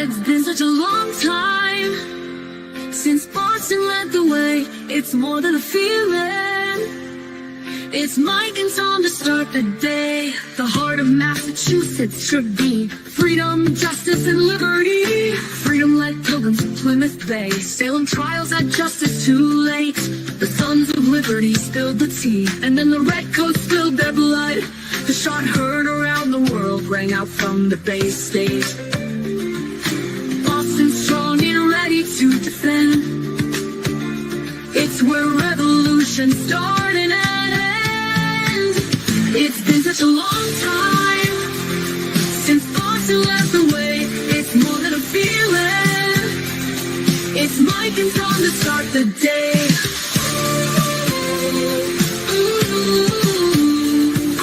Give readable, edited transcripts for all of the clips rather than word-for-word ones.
It's been such a long time since Boston led the way. It's more than a feeling. It's Mike and Tom to start the day. The heart of Massachusetts should be freedom, justice, and liberty. Freedom led pilgrims to Plymouth Bay. Salem trials had justice too late. The sons of liberty spilled the tea, and then the redcoats spilled their blood. The shot heard around the world rang out from the Bay State. Boston strong and ready to defend. It's where revolution started and ends. It's been such a long time since Boston led the way. It's more than a feeling. It's Mike and Tom to start the day.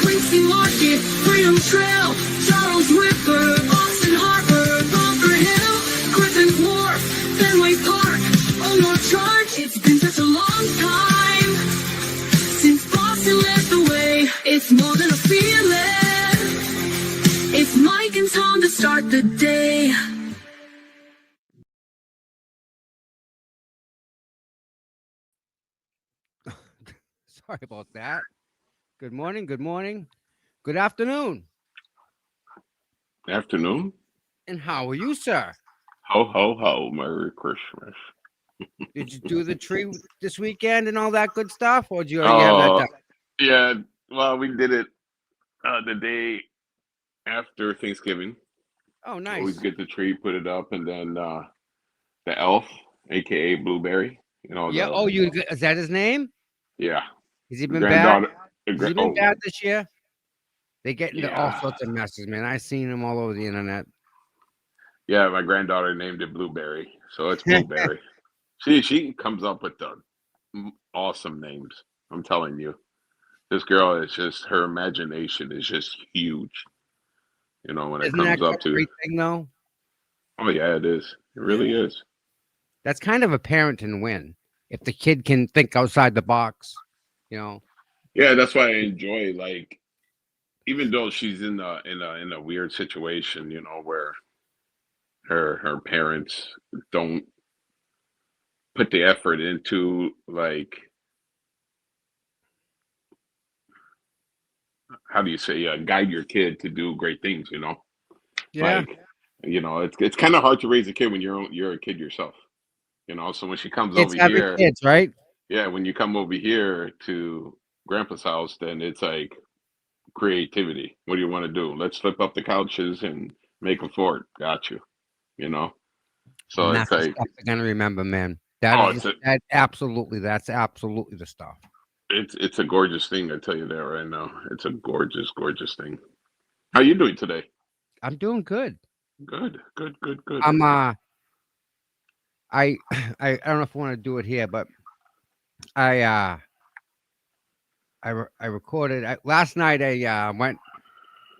Quincy Market, Freedom Trail, Charles River, Boston Harbor, Bunker Hill, Griffin Wharf, Fenway Park, Omar Charge. It's been such a long time since Boston led the way. It's more than a feeling. It's Mike and Tom to start the day. Sorry about that. Good morning, good afternoon. Afternoon. And how are you, sir? Ho, ho, ho. Merry Christmas. Did you do the tree this weekend and all that good stuff? Or did you already have that done? Yeah. Well, we did it the day after Thanksgiving. Oh, nice. Always get the tree, put it up, and then the elf, aka Blueberry. Yeah. Oh, is that his name? Yeah. Has he been bad? Has he been Oh, bad this year? They get into all Yeah. sorts of messes, man. I've seen them all over the internet. yeah. My granddaughter named it Blueberry, so it's Blueberry. She comes up with the awesome names. I'm telling you, this girl is just her imagination is just huge. When it Isn't that comes up a to, great thing, though? oh yeah, it is. It really is. That's kind of a parenting win. If the kid can think outside the box, Yeah, that's why I enjoy, like, even though she's in a weird situation, where her parents don't put the effort into, like, how do you say, guide your kid to do great things, Yeah. like, it's kind of hard to raise a kid when you're a kid yourself, so when she comes Kids over having here, kids, right? yeah, when you come over here to grandpa's house, then it's like creativity. What do you want to do? Let's flip up the couches and make a fort. Got you. You know. So And it's that's the like, stuff they're gonna remember, man. That oh, is that's absolutely the stuff. it's a gorgeous thing. I tell you that right now. It's a gorgeous, gorgeous thing. How you doing today? I'm doing good. Good, good, good, good. I'm I I don't know if I want to do it here, but I I recorded last night. I went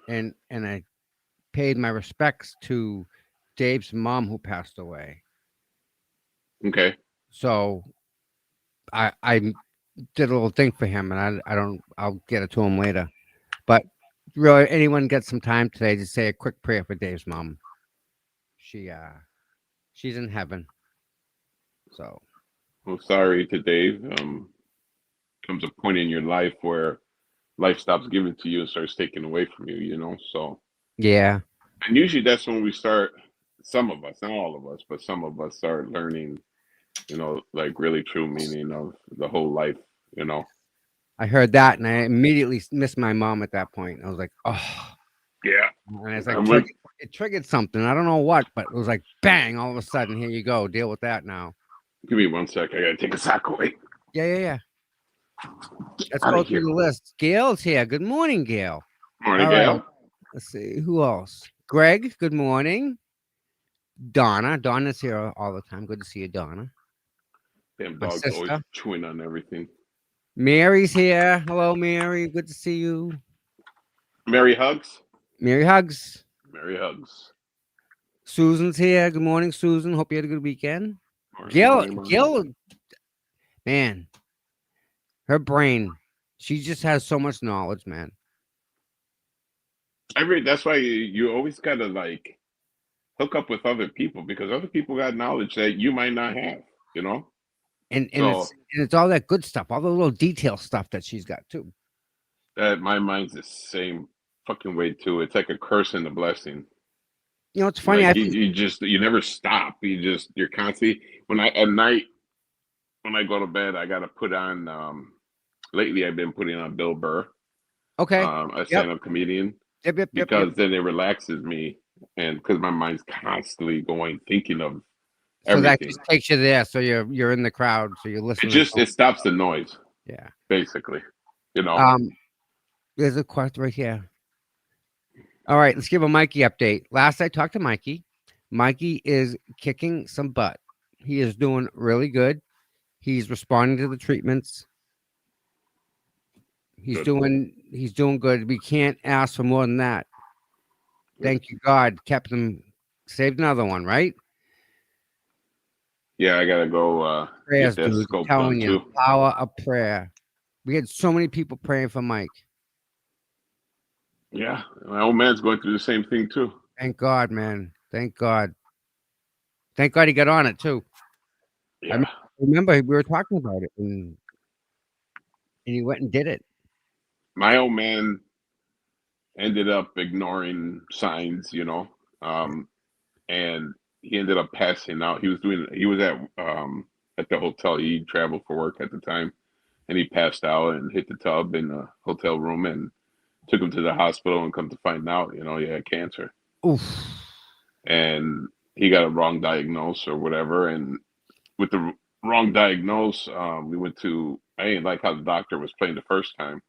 and I paid my respects to Dave's mom who passed away. Okay. So I did a little thing for him, and I'll get it to him later. But really, anyone get some time today to say a quick prayer for Dave's mom? She's in heaven. So Well, sorry to Dave. Comes a point in your life where life stops giving to you and starts taking away from you. So, yeah, and usually that's when we start. Some of us, not all of us, but some of us start learning. Like really true meaning of the whole life. I heard that, and I immediately missed my mom at that point. I was like, oh, Yeah. and it's like And we it triggered something. I don't know what, but it was like bang! All of a sudden, here you go. Deal with that now. Give me 1 sec. I gotta take a sock away. Yeah. Let's Outta go here. through the list. Gail's here. Good morning, Gail. Morning, All right. Gail. Let's see who else. Greg. Good morning. Donna. Donna's here all the time. Good to see you, Donna. Damn My dog's always sister. chewing on everything. Mary's here. Hello, Mary. Good to see you. Mary hugs. Mary hugs. Mary hugs. Susan's here. Good morning, Susan. Hope you had a good weekend. Morning, Gail, morning. Gail, man, her brain, she just has so much knowledge, man. That's why you always gotta like hook up with other people because other people got knowledge that you might not have, you know? And So it's all that good stuff, all the little detail stuff that she's got too. that my mind's the same fucking way too. It's like a curse and a blessing. You know, it's funny. Like I you never stop. You're constantly when I at night when I go to bed, I gotta put on lately I've been putting on Bill Burr, okay. a Yep. stand up comedian, Yep. because then it relaxes me and because my mind's constantly going thinking of So that everything. just takes you there. So you're in the crowd. So you're It listening. just it stops the noise, Yeah. basically. You know. There's a question right here. All right, let's give a Mikey update. Last I talked to Mikey, Mikey is kicking some butt. He is doing really good. He's responding to the treatments. Good. He's doing good. We can't ask for more than that. Thank you, God. Kept him, saved another one, right? Yeah, I gotta go get Prayers, that dude. I'm scope done telling you, too. power of prayer. We had so many people praying for Mike. Yeah, my old man's going through the same thing too. Thank God, man. Thank God. Thank God he got on it too. I Yeah, remember we were talking about it, and he went and did it. my old man ended up ignoring signs, you know, and he ended up passing out. He was at the hotel. He traveled for work at the time, and he passed out and hit the tub in the hotel room and took him to the hospital and come to find out, you know, he had cancer. Oof. And he got a wrong diagnose or whatever. And with the wrong diagnose, we went to, I didn't like how the doctor was playing the first time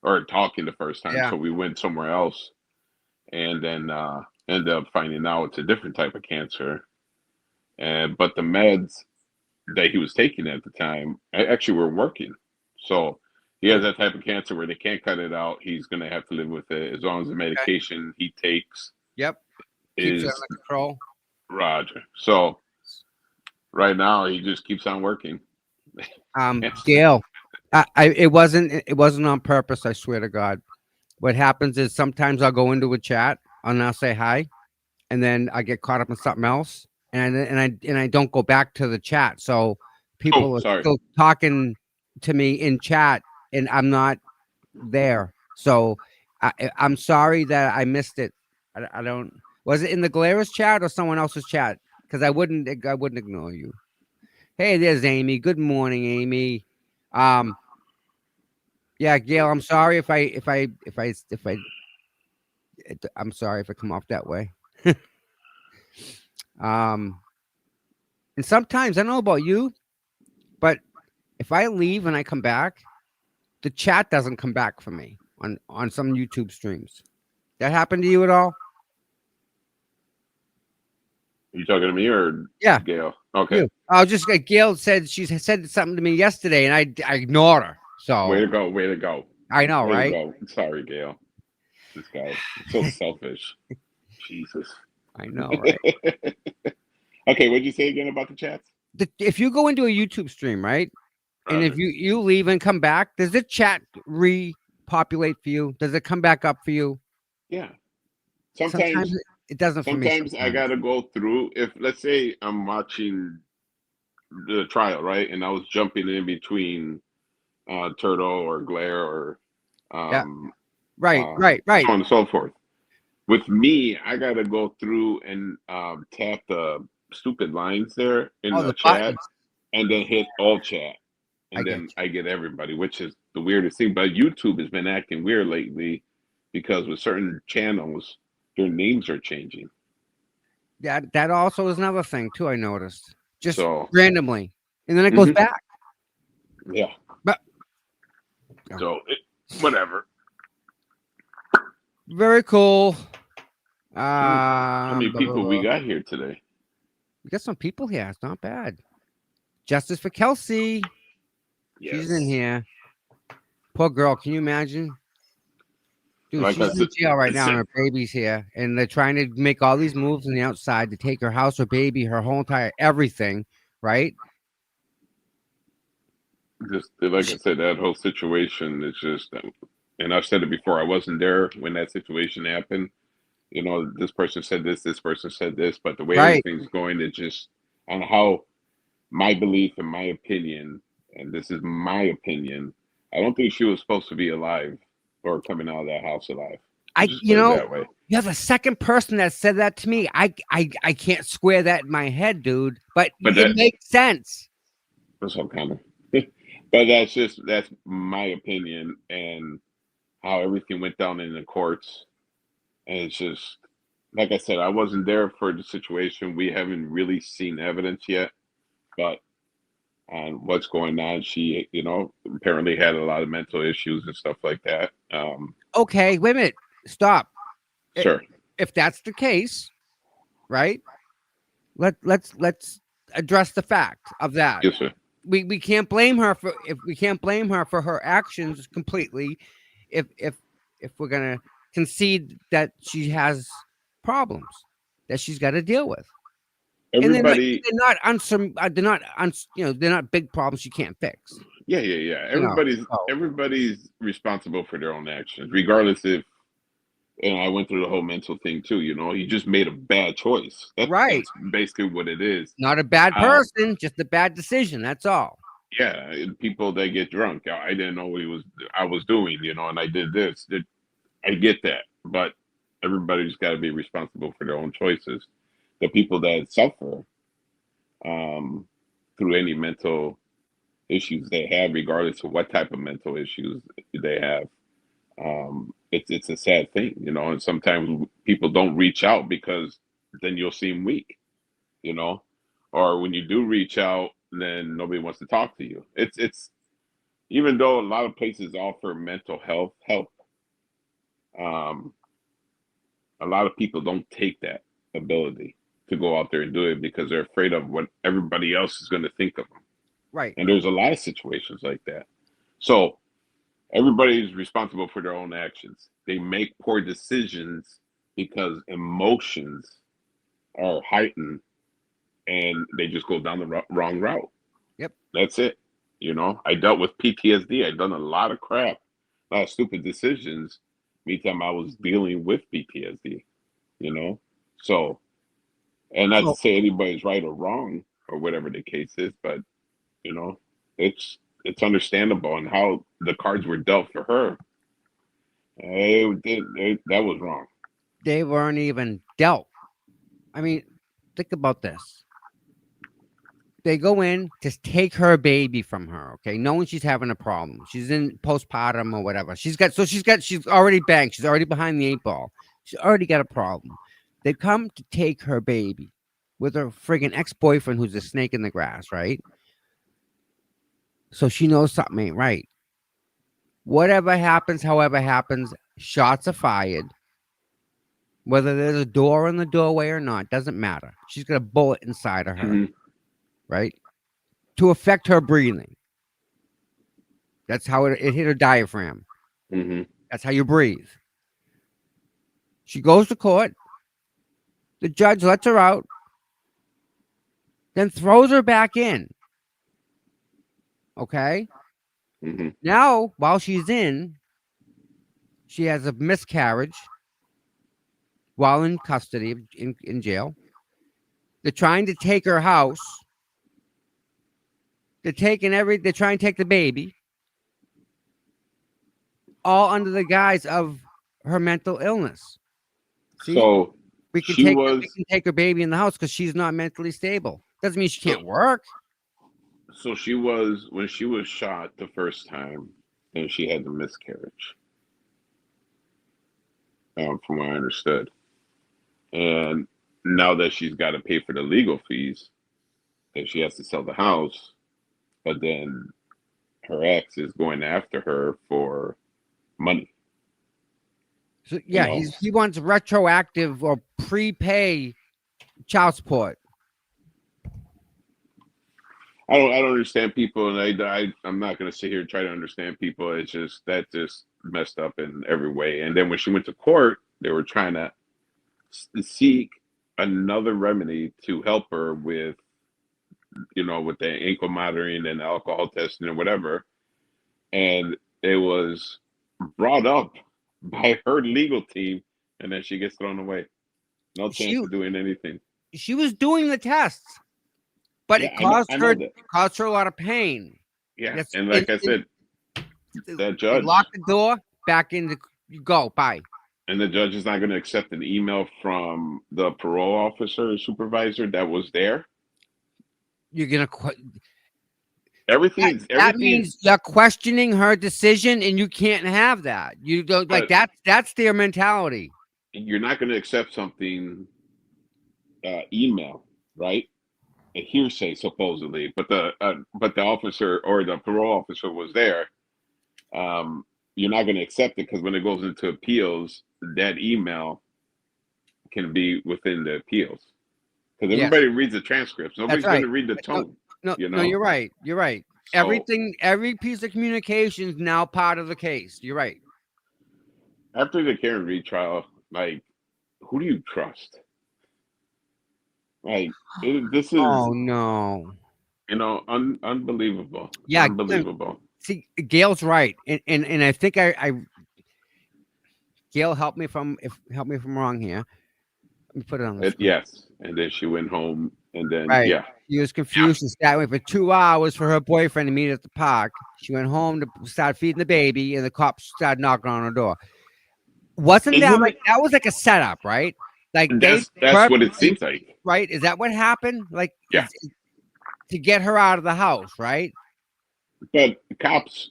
or talking the first time. Yeah. So we went somewhere else and then ended up finding out it's a different type of cancer. But the meds that he was taking at the time actually were working. So he has Oh, that type of cancer where they can't cut it out. He's going to have to live with it as long as the okay. medication he takes Yep. Keeps it is under control. Roger. So right now he just keeps on working. Gail, it wasn't on purpose. I swear to God. What happens is sometimes I'll go into a chat and I'll say hi, and then I get caught up in something else, and I don't go back to the chat. So Oh, people are sorry. still talking to me in chat, and I'm not there. So I'm sorry that I missed it. I don't. Was it in the Glarus chat or someone else's chat? Because I wouldn't ignore you. Hey, there's Amy. Good morning, Amy. Um, yeah, Gail. I'm sorry I'm sorry if I come off that way. Um, and sometimes I don't know about you, but if I leave and I come back, the chat doesn't come back for me on some YouTube streams. That happened to you at all? You talking to me or Yeah, Gail? Okay. you. I was just Gail said she said something to me yesterday, and I ignored her. Way So to go. Way to go. I know, Way to right? go. Sorry, Gail. This guy is so selfish. Jesus. I know, right? Okay, what'd you say again about the chats? If you go into a YouTube stream, right, and if Roger. you leave and come back, does the chat repopulate for you? Does it come back up for you? Yeah. Sometimes Sometimes it doesn't for me. sometimes I Sometimes, gotta go through if let's say I'm watching the trial, right? And I was jumping in between Turtle or Glare or yeah, um right, right, right. so on and so forth. With me, I gotta go through and tap the stupid lines there in Oh, the the chat buttons. and then hit all chat. I And get then you. I get everybody, which is the weirdest thing. But YouTube has been acting weird lately because with certain channels, their names are changing. That also is another thing too. I noticed just So, randomly, and then it goes mhm, back. yeah. But yeah. So, whatever. Very cool. How many Blah, blah, people we blah. got here today? We got some people here. It's not bad. Justice for Kelsey. She's in Yes. here. Poor girl. Can you imagine? Dude, Like I she's in said, jail right now, and her baby's here, and they're trying to make all these moves on the outside to take her house, her baby, her whole entire everything, right? just like I said, that whole situation is just, and I've said it before. I wasn't there when that situation happened, You know, this person said this person said this, but the way Right. everything's going, it just on how my belief and my opinion, and this is my opinion, I don't think she was supposed to be alive or coming out of that house alive. I'll just You put it know, that way. you're the second person that said that to me. I can't square that in my head, dude. But But it makes sense. that's all kind of. But that's my opinion and how everything went down in the courts. And it's just like I said, I wasn't there for the situation. We haven't really seen evidence yet, but on what's going on, she, apparently had a lot of mental issues and stuff like that. Okay, wait a minute. Stop. I- Sure. If that's the case, right? Let's address the fact of that. Yes, sir. We can't blame her for if we can't blame her for her actions completely if we're gonna concede that she has problems that she's got to deal with. And Everybody, they're not they're not big problems you can't fix. yeah. You know. So, Everybody's responsible for their own actions, regardless if. And I went through the whole mental thing too. You just made a bad choice. right. That's basically what it is. Not a bad Uh, person, just a bad decision. That's all. yeah, and people that get drunk. I didn't know what I was doing, and I did this. I get that, but everybody's got to be responsible for their own choices. The people that suffer um, through any mental issues they have, regardless of what type of mental issues they have, it's a sad thing, and sometimes people don't reach out because then you'll seem weak, you know, or when you do reach out, then nobody wants to talk to you. It's even though a lot of places offer mental health help, um, a lot of people don't take that ability to go out there and do it because they're afraid of what everybody else is going to think of them. Right. And there's a lot of situations like that. So everybody's responsible for their own actions. They make poor decisions because emotions are heightened and they just go down the wrong route. Yep. That's it. I dealt with PTSD. I'd done a lot of crap, a lot of stupid decisions. Meantime, I was dealing with PTSD, you know? So, and not to So say anybody's right or wrong or whatever the case is, but, you know, it's understandable and how the cards were dealt for her. That was wrong. they weren't even dealt. I mean, think about this. They go in to take her baby from her, okay, knowing she's having a problem. She's in postpartum or whatever. She's already banked. She's already behind the eight ball. She's already got a problem. They come to take her baby with her friggin' ex-boyfriend who's a snake in the grass, right? So she knows something ain't right. Whatever happens, however happens, shots are fired. Whether there's a door in the doorway or not, doesn't matter. She's got a bullet inside of her, Mhm. right? To affect her breathing. That's how it hit her diaphragm. Mhm. That's how you breathe. She goes to court. The judge lets her out, then throws her back in. Okay. Mhm. Now, while she's in, she has a miscarriage while in custody, in jail. They're trying to take her house. They're trying to take the baby, all under the guise of her mental illness. See, So she we was can take her baby in the house because she's not mentally stable. Doesn't mean she so can't work. so she was when she was shot the first time, and she had the miscarriage, from what I understood. And now that she's got to pay for the legal fees, that she has to sell the house, but then her ex is going after her for money. So You yeah, know, he wants retroactive or prepay child support. I don't understand people, and I'm not going to sit here and try to understand people. It's just that just messed up in every way. And then when she went to court, they were trying to seek another remedy to help her with, with the ankle monitoring and alcohol testing and whatever. And it was brought up by her legal team and then she gets thrown away. No She chance of doing anything. she was doing the tests, but Yeah, it caused I her know that. a lot of pain. Yeah, That's and like I said, that they judge lock the door, back in the you go, bye. and the judge is not going to accept an email from the parole officer or supervisor that was there. You're gonna that Everything. means you're questioning her decision, and you can't have that. You don't like But that. That's their mentality. you're not going to accept something email, right? A hearsay supposedly, but the officer or the parole officer was there. You're not going to accept it because when it goes into appeals, that email can be within the appeals because Yes, everybody reads the transcripts. that's Nobody's going right. to read the tone, No, you no, know. you're right. You're right. So Every piece of communication is now part of the case. You're right. after the Karen Reed trial, like, who do you trust? Like, this is, Oh no. unbelievable, Yeah. unbelievable. See, Gail's right, and I think I Gail help me if I'm wrong here. Let me put it on the screen. Yes, and then she went home, and then Right. yeah, She was confused and sat waiting for 2 hours for her boyfriend to meet at the park. She went home to start feeding the baby, and the cops started knocking on her door. Wasn't that isn't like it? that was like a setup, right? Like they That's what it purposely, seems like. right? Is that what happened? Like Yeah, to get her out of the house, right? but cops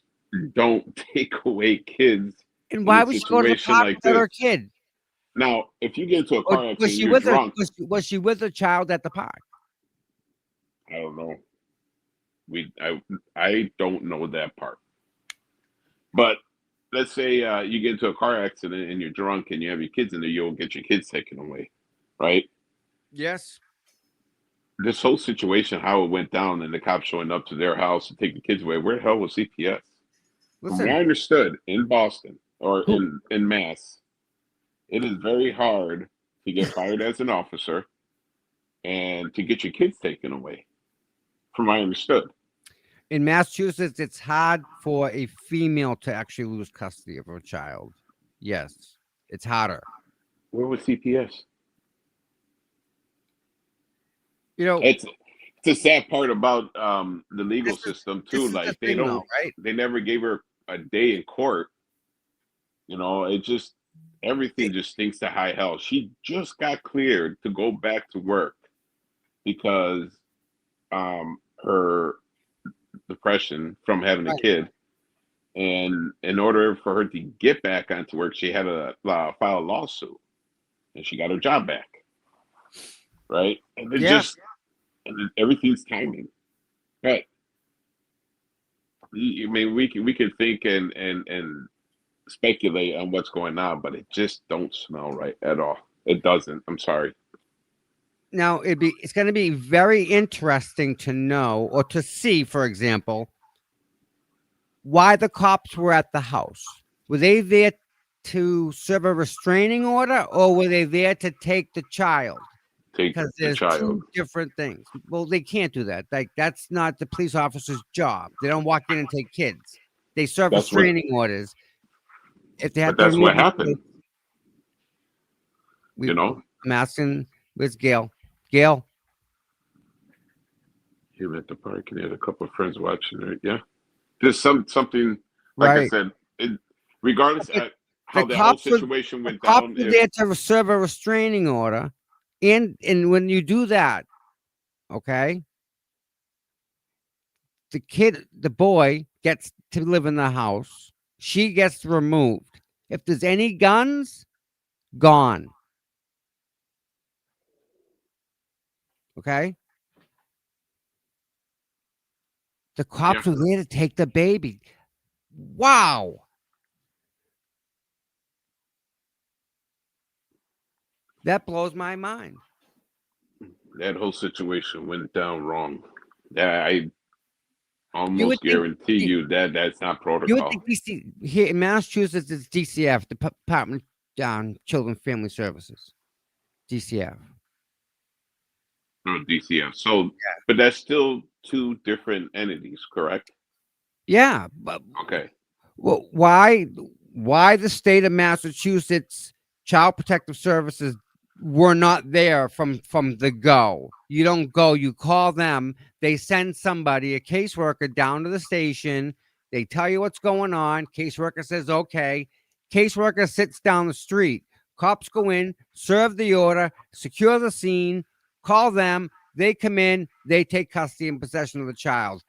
don't take away kids And in why a would she go to the situation park like without this. her kid? Now, if you get into a Or car was accident, she you're with her? drunk. Was she with a child at the park? I don't know. I don't know that part. But let's say you get into a car accident and you're drunk and you have your kids in there, you'll get your kids taken away, right? Yes. This whole situation, how it went down, and the cops showing up to their house to take the kids away. Where the hell was CPS? From what Listen, I understood, in Boston or who in Mass, it is very hard to get fired as an officer and to get your kids taken away. From what I understood, in Massachusetts, it's hard for a female to actually lose custody of a child. Yes, it's harder. where was CPS? You know, It's a sad part about the legal this is system this too. is the Like thing, though, right? they never gave her a day in court. It just everything It, just stinks to high hell. She just got cleared to go back to work because her depression from having a right. kid, and in order for her to get back onto work, she had to file a lawsuit, and she got her job back. Right, and it Yeah. just everything's timing. But I mean, we can think and speculate on what's going on, but it just don't smell right at all. It doesn't. I'm sorry. Now it's going to be very interesting to know or to see, for example, why the cops were at the house. Were they there to serve a restraining order, or were they there to take the child? Take Because the there's child. two different things. Well, they can't do that. Like that's not the police officer's job. They don't walk in and take kids. They serve That's what. restraining orders. If they have But to that's remove what the happened. kids, we, You know, I'm asking, where's Gail? Gail, he was at the park and he had a couple of friends watching it. Yeah, there's something. Like I right? said, regardless The, of how the that whole cops were situation went cops down, were if there to serve a restraining order, and when you do that, okay, the boy gets to live in the house. She gets removed. If there's any guns, gone. Okay. The yeah, cops were there to take the baby. Wow. That blows my mind. that whole situation went down wrong. That I You would almost think guarantee you you that that's not you would think protocol. DC here in Massachusetts it's DCF, the Department Children and Family Services. DCF. Or DCF. So, but that's still two different entities, correct? Yeah, but Okay. well, why the state of Massachusetts Child Protective Services were not there from the go. You don't go, you call them, they send somebody, a caseworker down to the station, they tell you what's going on, caseworker says okay, caseworker sits down the street, cops go in, serve the order, secure the scene, call them, they come in, they take custody and possession of the child.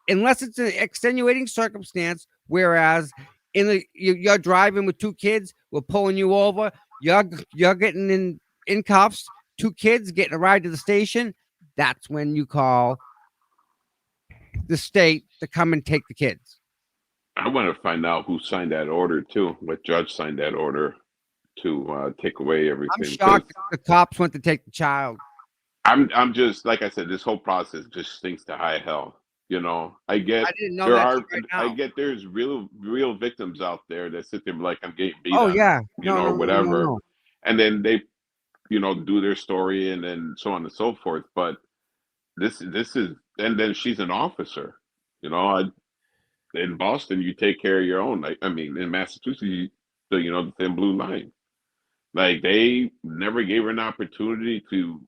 Unless it's an extenuating circumstance, whereas you're driving with two kids, we're pulling you over, you're getting in cuffs, two kids getting a ride to the station, that's when you call the state to come and take the kids. I want to find out who signed that order too. What judge signed that order to take away everything? I'm shocked the cops went to take the child. I'm just, like I said, this whole process just stinks to high hell. You know, I get I didn't know there that are right now. I get there's real victims out there that sit there like I'm getting beat Oh on, yeah, or whatever, and then they do their story and then so on and so forth. But this is, and then she's an officer. In Boston, you take care of your own. I mean, in Massachusetts, the thin blue line. Like, they never gave her an opportunity to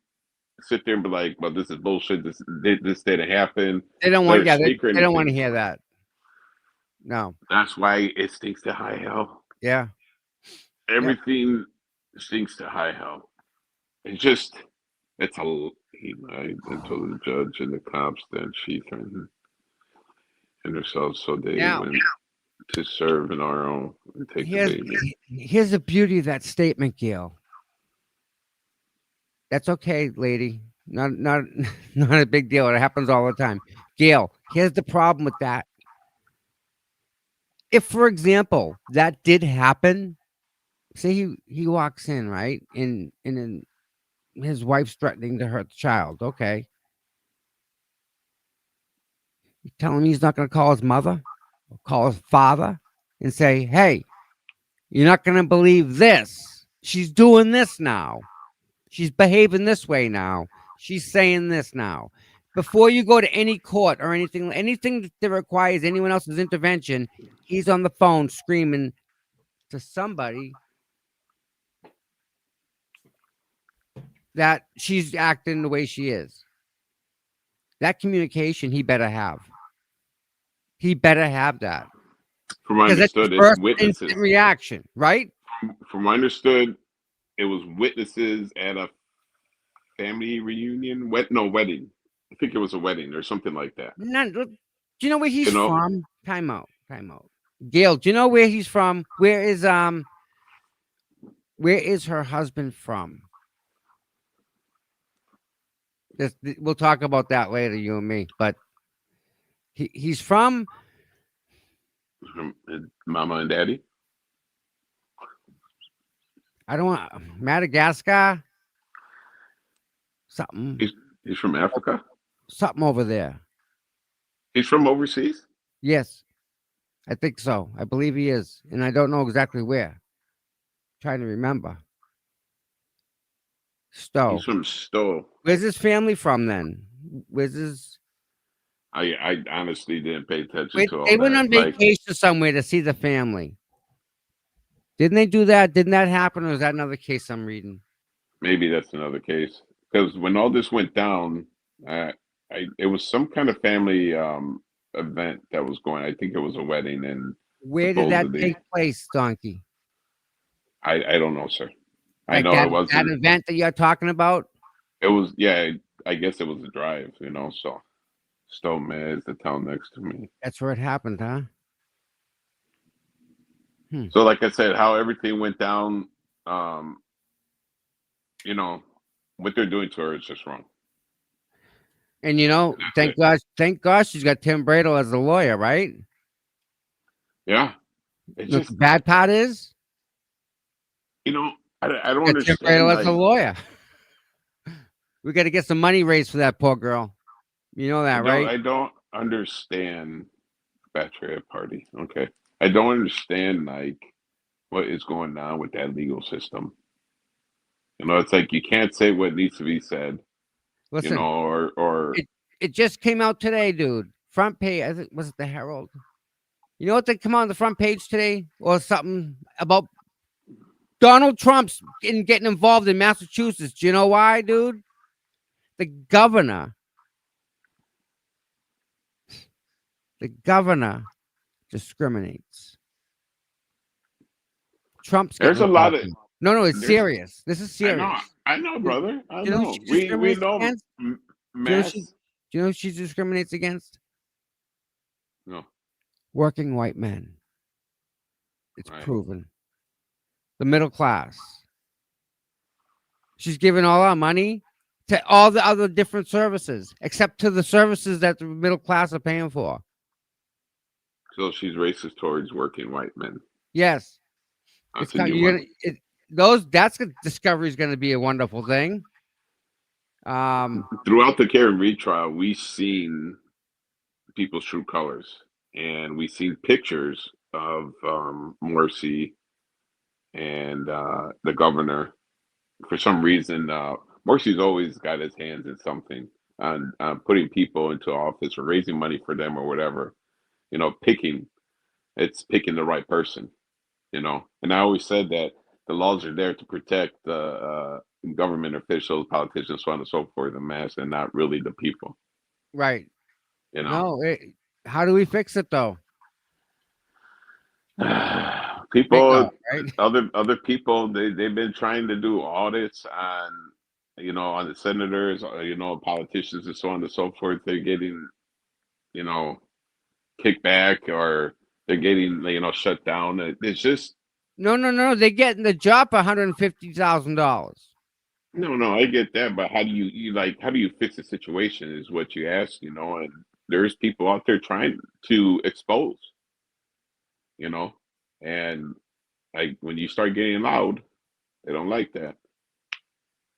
sit there and be like, "Well, this is bullshit. This didn't happen." They don't Let want. her Yeah, speak or they don't want to anything. hear that. No. That's why it stinks to high hell. Yeah. Everything stinks to high hell. It's just, it's a. I told the judge and the cops that she threatened herself, so they went to serve in our own and take the baby. Here's the beauty of that statement, Gail. That's okay, lady. Not not a big deal. It happens all the time. Gail, here's the problem with that. If, for example, that did happen, say he walks in, right? And his wife's threatening to hurt the child. Okay. You tell him he's not going to call his mother or call his father and say, hey, you're not going to believe this. She's doing this now. She's behaving this way now. She's saying this now. Before you go to any court or anything that requires anyone else's intervention, he's on the phone screaming to somebody that she's acting the way she is. That communication he better have. He better have that. From what I understood, it's first witnesses. instant reaction, right? From what I understood, it was witnesses at a family reunion. Wedding. I think it was a wedding or something like that. Do you know where he's from? Time out. Gail, do you know where he's from? Where is her husband from? We'll talk about that later, you and me. But he's from Mama and Daddy. I don't want Madagascar. Something. He's from Africa. Something over there. He's from overseas. Yes, I think so. I believe he is, and I don't know exactly where. I'm trying to remember. Stowe. He's from Stowe. Where's his family from then? Where's his? I honestly didn't pay attention to all They went that. on vacation somewhere to see the family. Didn't they do that? Didn't that happen, or is that another case I'm reading? Maybe that's another case. Because when all this went down, it was some kind of family event that was going. I think it was a wedding, and where did that take place, Donkey? I don't know, sir. Like I know it wasn't that event that you're talking about. It was, yeah. I guess it was a drive, So Stone is the town next to me. That's where it happened, huh? So, like I said, how everything went down, what they're doing to her is just wrong. And thank God she's got Tim Bradle as a lawyer, right? Yeah. The bad part is, I don't understand. Tim Bradle as a lawyer. We got to get some money raised for that poor girl. You know that, right? I don't understand bachelorette party. Okay. I don't understand what is going on with that legal system. It's like you can't say what needs to be said. Listen, or it just came out today, dude. Front page. I think, was it the Herald? You know what? They come on the front page today or something about Donald Trump's getting involved in Massachusetts. Do you know why, dude? The governor discriminates. Trump's getting There's a lot involved of in. No, it's there's. serious. This is serious. I know, Do brother. I you know who know. she We discriminates know against? Do you know she? mass. Do you know who she discriminates against? No, Working white men. It's right. proven. The middle class. She's giving all our money to all the other different services, except to the services that the middle class are paying for. So she's racist towards working white men. Yes, That's a new one. that's discovery is going to be a wonderful thing. Throughout the Karen Reed trial, we seen people's true colors, and we seen pictures of Morsi and the governor. For some reason, Morsi's always got his hands in something on putting people into office or raising money for them or whatever. You know, picking the right person. You know, and I always said that the laws are there to protect the government officials, politicians, so on and so forth, the mass, and not really the people. Right. You know, No. How do we fix it though? Big people, no, right? other people, they've been trying to do audits on, on the senators, politicians, and so on and so forth. They're getting, you know, kickback, or they're getting, shut down. It's just No. They're getting the job for $150,000. no. I get that, but how do how do you fix the situation? Is what you ask, and there's people out there trying to expose, you know, and like when you start getting loud, they don't like that.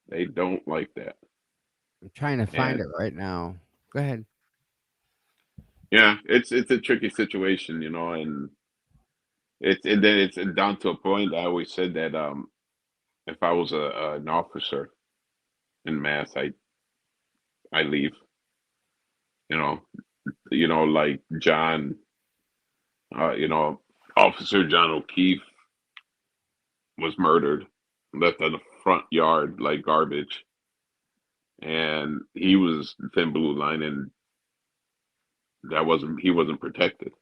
They don't like that. I'm trying to find And it right now. Go ahead. yeah, it's a tricky situation, and then it's down to a point. I always said that if I was an officer in mass, I leave. You know, like John, uh, you know, Officer John O'Keefe was murdered, left on the front yard like garbage, and he was thin blue line, and he wasn't protected.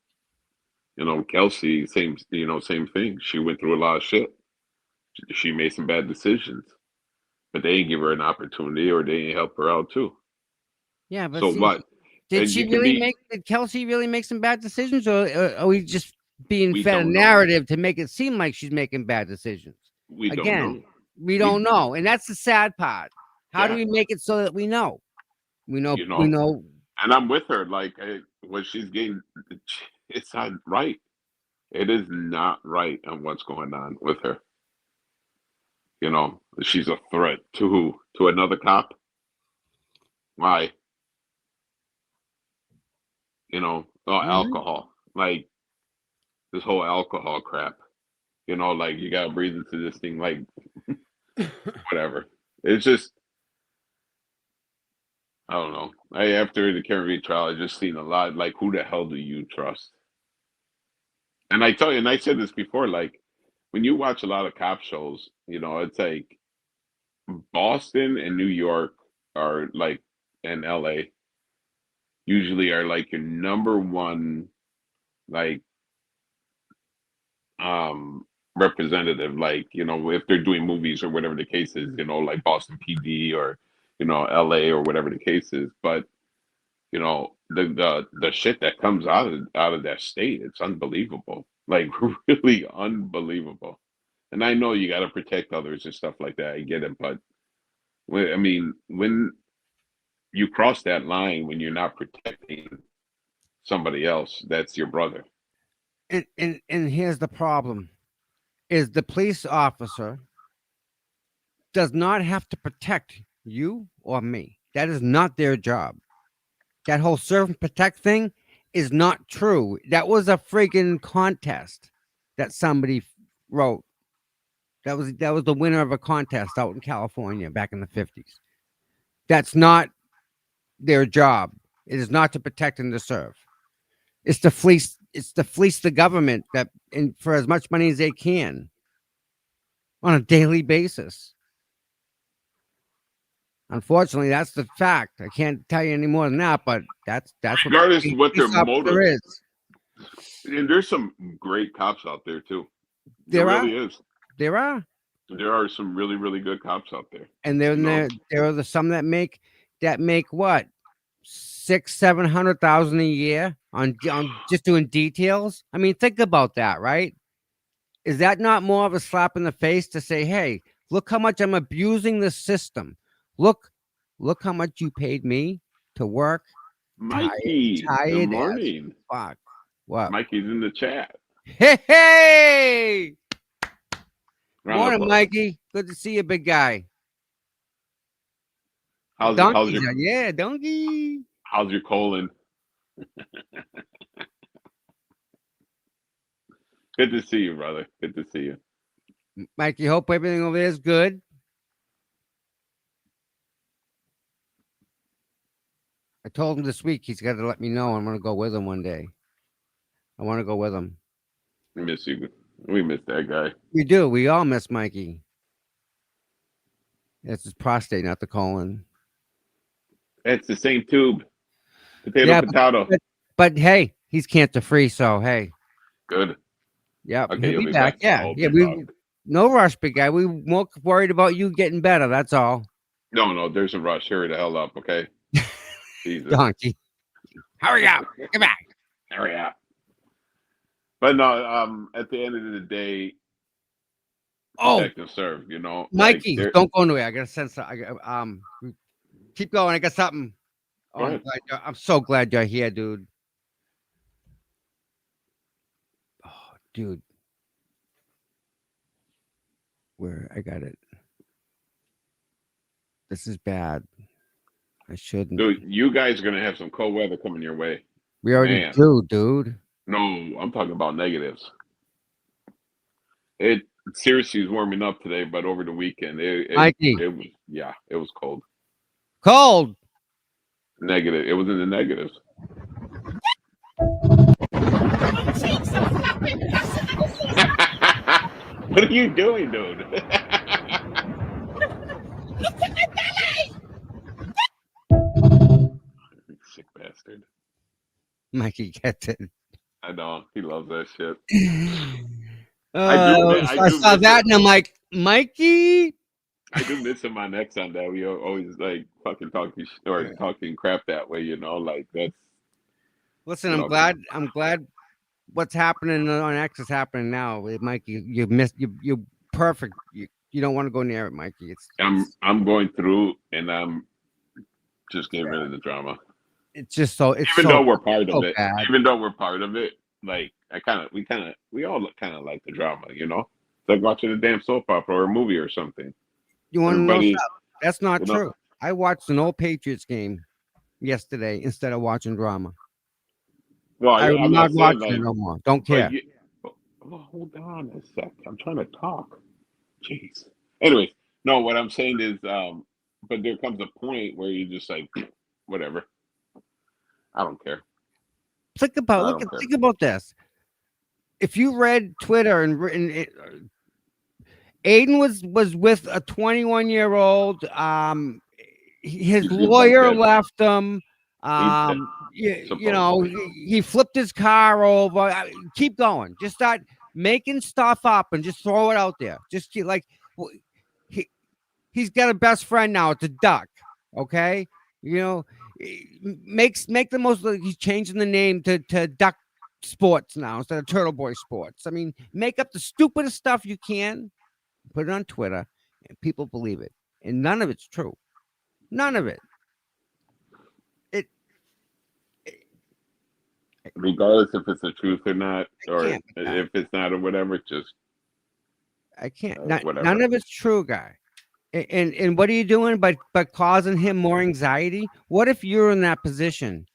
Kelsey, same thing. She went through a lot of shit. She made some bad decisions, but they didn't give her an opportunity, or they didn't help her out too. Yeah, but So see, what? did And she you can really be. make? Did Kelsey really make some bad decisions, or are we just being We fed a don't know. narrative to make it seem like she's making bad decisions? We don't Again, know. we We don't know, and that's the sad part. How do yeah, we make it so that we know? We know. you We know. know. And I'm with her. Like what she's getting, it's not right. It is not right on what's going on with her. She's a threat to who? To another cop? Why? Mhm. Alcohol. Like this whole alcohol crap. Like you gotta breathe into this thing. Like whatever. It's just I don't know. After the Karen Reed trial, I just seen a lot. Like who the hell do you trust? And I tell you, and I said this before. Like when you watch a lot of cop shows, it's like Boston and New York are like, and LA usually are like your number one, like representative, like if they're doing movies or whatever the case is, like Boston PD, or LA, or whatever the case is. But the shit that comes out of that state, it's unbelievable, like really unbelievable. And I know you got to protect others and stuff like that, I get it. But when you cross that line, when you're not protecting somebody else, that's your brother. And here's the problem: is the police officer does not have to protect you or me. That is not their job. That whole serve and protect thing is not true. That was a freaking contest that somebody wrote. That was the winner of a contest out in California back in the 50s. That's not their job. It is not to protect and to serve. It's to fleece. It's to fleece the government that, and for as much money as they can. on a daily basis. Unfortunately, that's the fact. I can't tell you any more than that, but that's what Regardless of what their police officer motive, is. and there's some great cops out there too. There There are, really is. there are, There are some really, really good cops out there. and You know, there are some that make what 600,000-700,000 a year on just doing details. I mean, think about that, right? Is that not more of a slap in the face to say, "Hey, look how much I'm abusing the system. Look, look how much you paid me to work. Mikey, good Tired as morning. fuck. What? Mikey's in the chat. Hey, hey! Round of Morning, applause. Mikey. Good to see you, big guy. How's Donkeys, your yeah, donkey. how's your colon? Good to see you, brother. Good to see you. Mikey, hope everything over there is good. I told him this week he's got to let me know. I'm going to go with him one day. I want to go with him. We miss you. We miss that guy. We do. We all miss Mikey. It's his prostate, not the colon. It's the same tube. Potato, Yeah, potato. but hey, he's cancer free, so hey. Good. Yep, Okay, he'll be back. So I Yeah, hope yeah. you're We back. no rush, big guy. We more worried about you getting better. That's all. No, there's a rush. Hurry the hell up, okay? Jesus. Donkey, hurry up! Get back. Hurry up. But no, at the end of the day, Oh, protect and serve, you know. Mikey, Like, don't go anywhere. I got a sense. Keep going. I got something. Oh, Go ahead. I'm so glad you're here, dude. Oh, dude. Where I got it. This is bad. I shouldn't. dude, you guys are gonna have some cold weather coming your way. We already Man. do, dude. No, I'm talking about negatives. It seriously is warming up today, but over the weekend Mikey. it was cold. Cold. Negative. It was in the negatives. What are you doing, dude? Sick bastard. Mikey gets it. I know he loves that shit. I saw that and I'm like, Mikey. I do miss him on X on that. We always like fucking talking or talking crap that way, you know. Like that's. Listen, I'm glad what's happening on X is happening now. Mikey, you missed you're perfect. You don't want to go near it, Mikey. I'm going through and I'm just getting rid of the drama. It's just so it's even so, though we're part of so it. bad. Even though we're part of it, like we all kind of like the drama, you know. It's like watching a damn soap opera or a movie or something. You want to know Everybody- something? That's not you know- true. I watched an old Patriots game yesterday instead of watching drama. Well, I'm not saying, watching it no more. Don't care. Hold on a sec. I'm trying to talk. Jeez. Anyways, no. What I'm saying is, but there comes a point where you just like, whatever. I don't care. Think about this. If you read Twitter and Aiden was with a 21-year-old. His lawyer left him. You know, he flipped his car over. Keep going. Just start making stuff up and just throw it out there. Just keep, like he's got a best friend now. It's a duck. Okay, you know, make the most. He's changing the name to Duck Sports now instead of Turtle Boy Sports. I mean, make up the stupidest stuff you can, put it on Twitter, and people believe it. And none of it's true. None of it. Regardless if it's the truth or not, or can't. if it's not or whatever, just I can't. whatever. None of it's true, guy. And what are you doing by causing him more anxiety? What if you're in that position?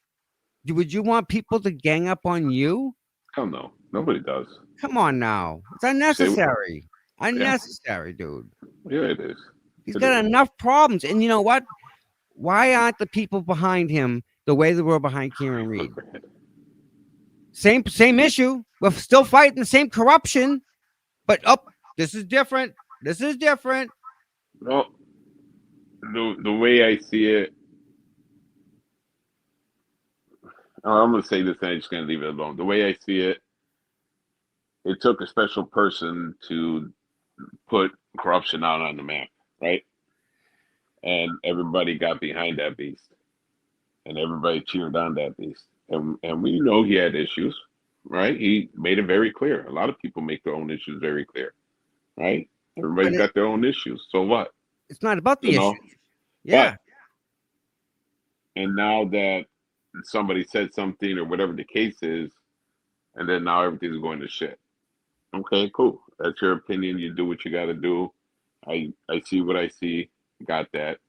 Would you want people to gang up on you? Hell no. Nobody does. Come on now. It's unnecessary. Unnecessary, dude. Yeah, it is. He's got enough problems. And you know what? Why aren't the people behind him the way they were behind Kieran Reed? Same issue. We're still fighting the same corruption. But this is different. This is different. Well, the way I see it, I'm gonna say this, and I'm just gonna leave it alone. The way I see it, it took a special person to put corruption out on the map, right? And everybody got behind that beast, and everybody cheered on that beast. And we know he had issues, right? He made it very clear. A lot of people make their own issues very clear, right? But Everybody's got their own issues. So what? it's not about You the know? issues. But Yeah. and now that somebody said something or whatever the case is, and then now everything's going to shit. Okay, cool. That's your opinion. You do what you got to do. I see what I see. Got that.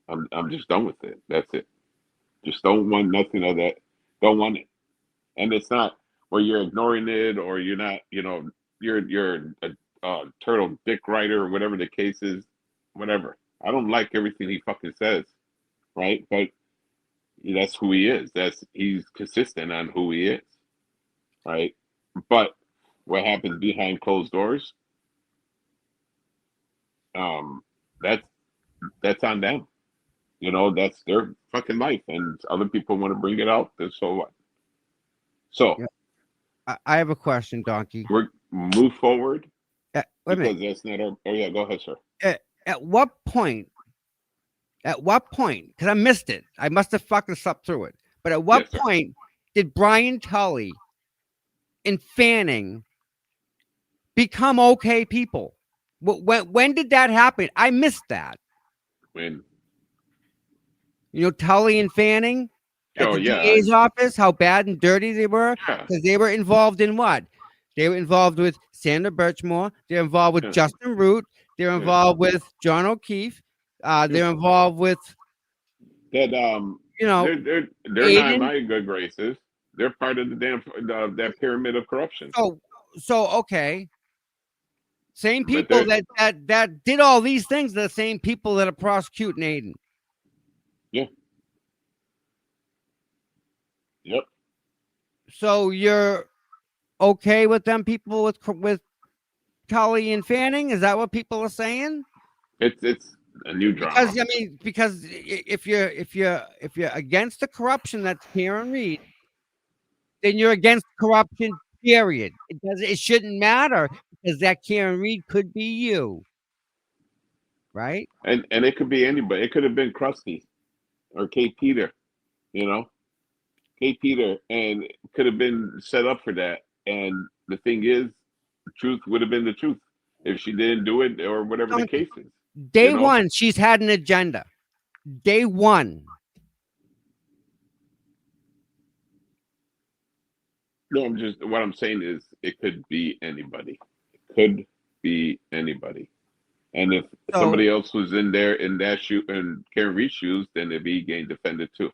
I'm just done with it. That's it. Just don't want nothing of that. Don't want it. And it's not where you're ignoring it or you're not. You're a turtle dick rider or whatever the case is. Whatever. I don't like everything he fucking says, right? But that's who he is. He's consistent on who he is, right? But what happens behind closed doors, um, that's that's on them. That's their fucking life, and other people want to bring it out. Then so what? So Yeah. I have a question, Donkey. we're move forward Wait a minute. because that's not our. Oh yeah, go ahead, sir. At what point? At what point? Because I missed it. I must have fucking slept through it. But at what Yes, sir. point did Brian Tully and Fanning become okay people? When did that happen? I missed that. When? Tully and Fanning at Oh the yeah, DA's office, how bad and dirty they were, yeah, because they were involved in what? They were involved with Sandra Birchmore. They're involved with yeah, Justin Root. They're yeah. involved with John O'Keefe. Yeah. They're involved with, That you know, they're not in Aiden. my good graces. They're part of the damn that pyramid of corruption. So okay. Same But people they're that did all these things are the same people that are prosecuting Aiden. yeah, yep. So you're okay with them people with Tully and Fanning? Is that what people are saying? It's a new drama. Because I mean, because if you're against the corruption that's Karen Reed, then you're against corruption. Period. It shouldn't matter because that Karen Reed could be you, right? And it could be anybody. It could have been Krusty or Kate Peter, you know, Kate Peter, and it could have been set up for that. And the thing is, the truth would have been the truth if she didn't do it or whatever the Donkey. case is. Day You know? one, she's had an agenda. Day one. No, what I'm saying is it could be anybody. It could be anybody. And if So somebody else was in there in that shoe and Karen Reed's shoes, then they'd be getting defended too.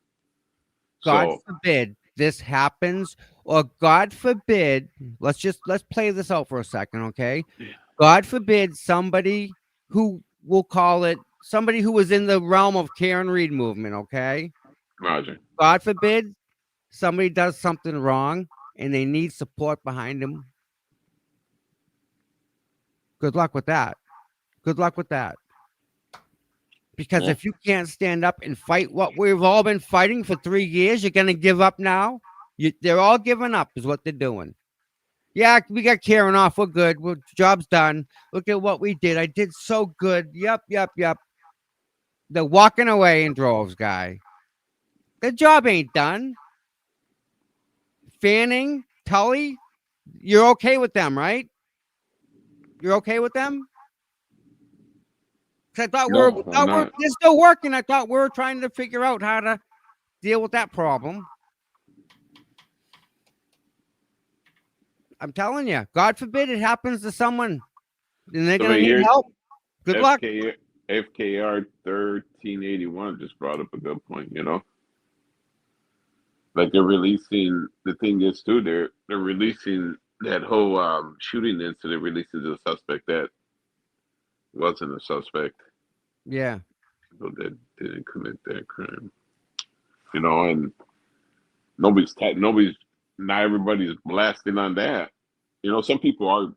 God So forbid this happens, or God forbid, let's play this out for a second, okay? God forbid somebody who we'll call it somebody who was in the realm of Karen Reed movement, okay? Roger. God forbid somebody does something wrong and they need support behind them. Good luck with that. Good luck with that. Because Yeah. if you can't stand up and fight what we've all been fighting for 3 years, you're going to give up now? They're all giving up is what they're doing. Yeah, we got Karen off. We're good. Job's done. Look at what we did. I did so good. Yep. They're walking away in droves, guy. The job ain't done. Fanning, Tully, you're okay with them, right? You're okay with them? Because I thought No, I'm not. they're still working. I thought we were trying to figure out how to deal with that problem. I'm telling you, God forbid it happens to someone and they're going to need help. Good luck. FKR 1381 just brought up a good point, you know? Like they're releasing the thing is too, they're releasing that whole shooting incident releases a suspect that wasn't a suspect. Yeah. So that didn't commit that crime. You know, and nobody's not everybody's blasting on that. You know, some people are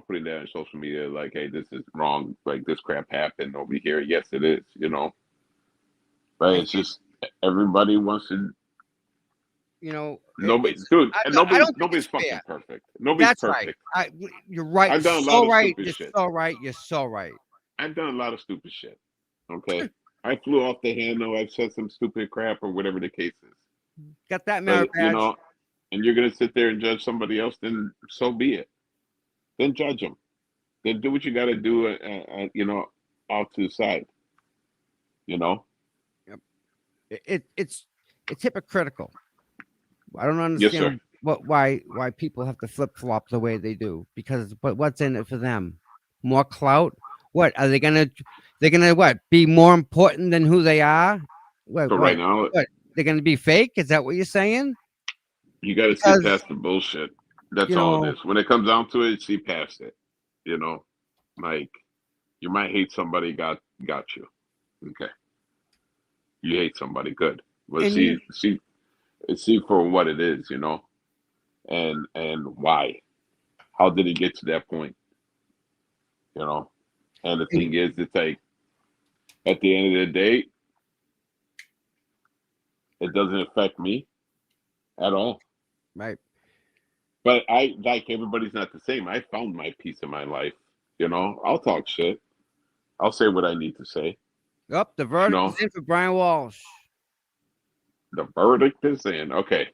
putting that on social media, like, hey, this is wrong. Like, this crap happened over here. Yes, it is. But I, it's just everybody wants to. Nobody, it's. dude, I, and I don't think nobody's it's fair. fucking perfect. Nobody's That's right. perfect. You're right. I've You're done a lot so of right. stupid You're shit. so right. You're so right. I've done a lot of stupid shit. Okay, I flew off the handle. I've said some stupid crap or whatever the case is. Got that merit But badge. and you're gonna sit there and judge somebody else, then so be it. Then judge them. Then do what you got to do. Off to the side. Yep. It's hypocritical. I don't Yes, sir. understand why people have to flip flop the way they do. But what's in it for them? More clout? What are they gonna? They're gonna what? Be more important than who they are? What? So right now, What? They're gonna be fake? Is that what you're saying? you got to see Because past the bullshit. That's you all know, it is. When it comes down to it, see past it. Like you might hate somebody got you. Okay, you hate somebody, good. But and you see for what it is, and why. How did it get to that point? And the thing is, it's like at the end of the day, it doesn't affect me at all. right. But I like everybody's not the same. I found my peace in my life. I'll talk shit. I'll say what I need to say. Up, the verdict is in for Brian Walsh. The verdict is in. Okay.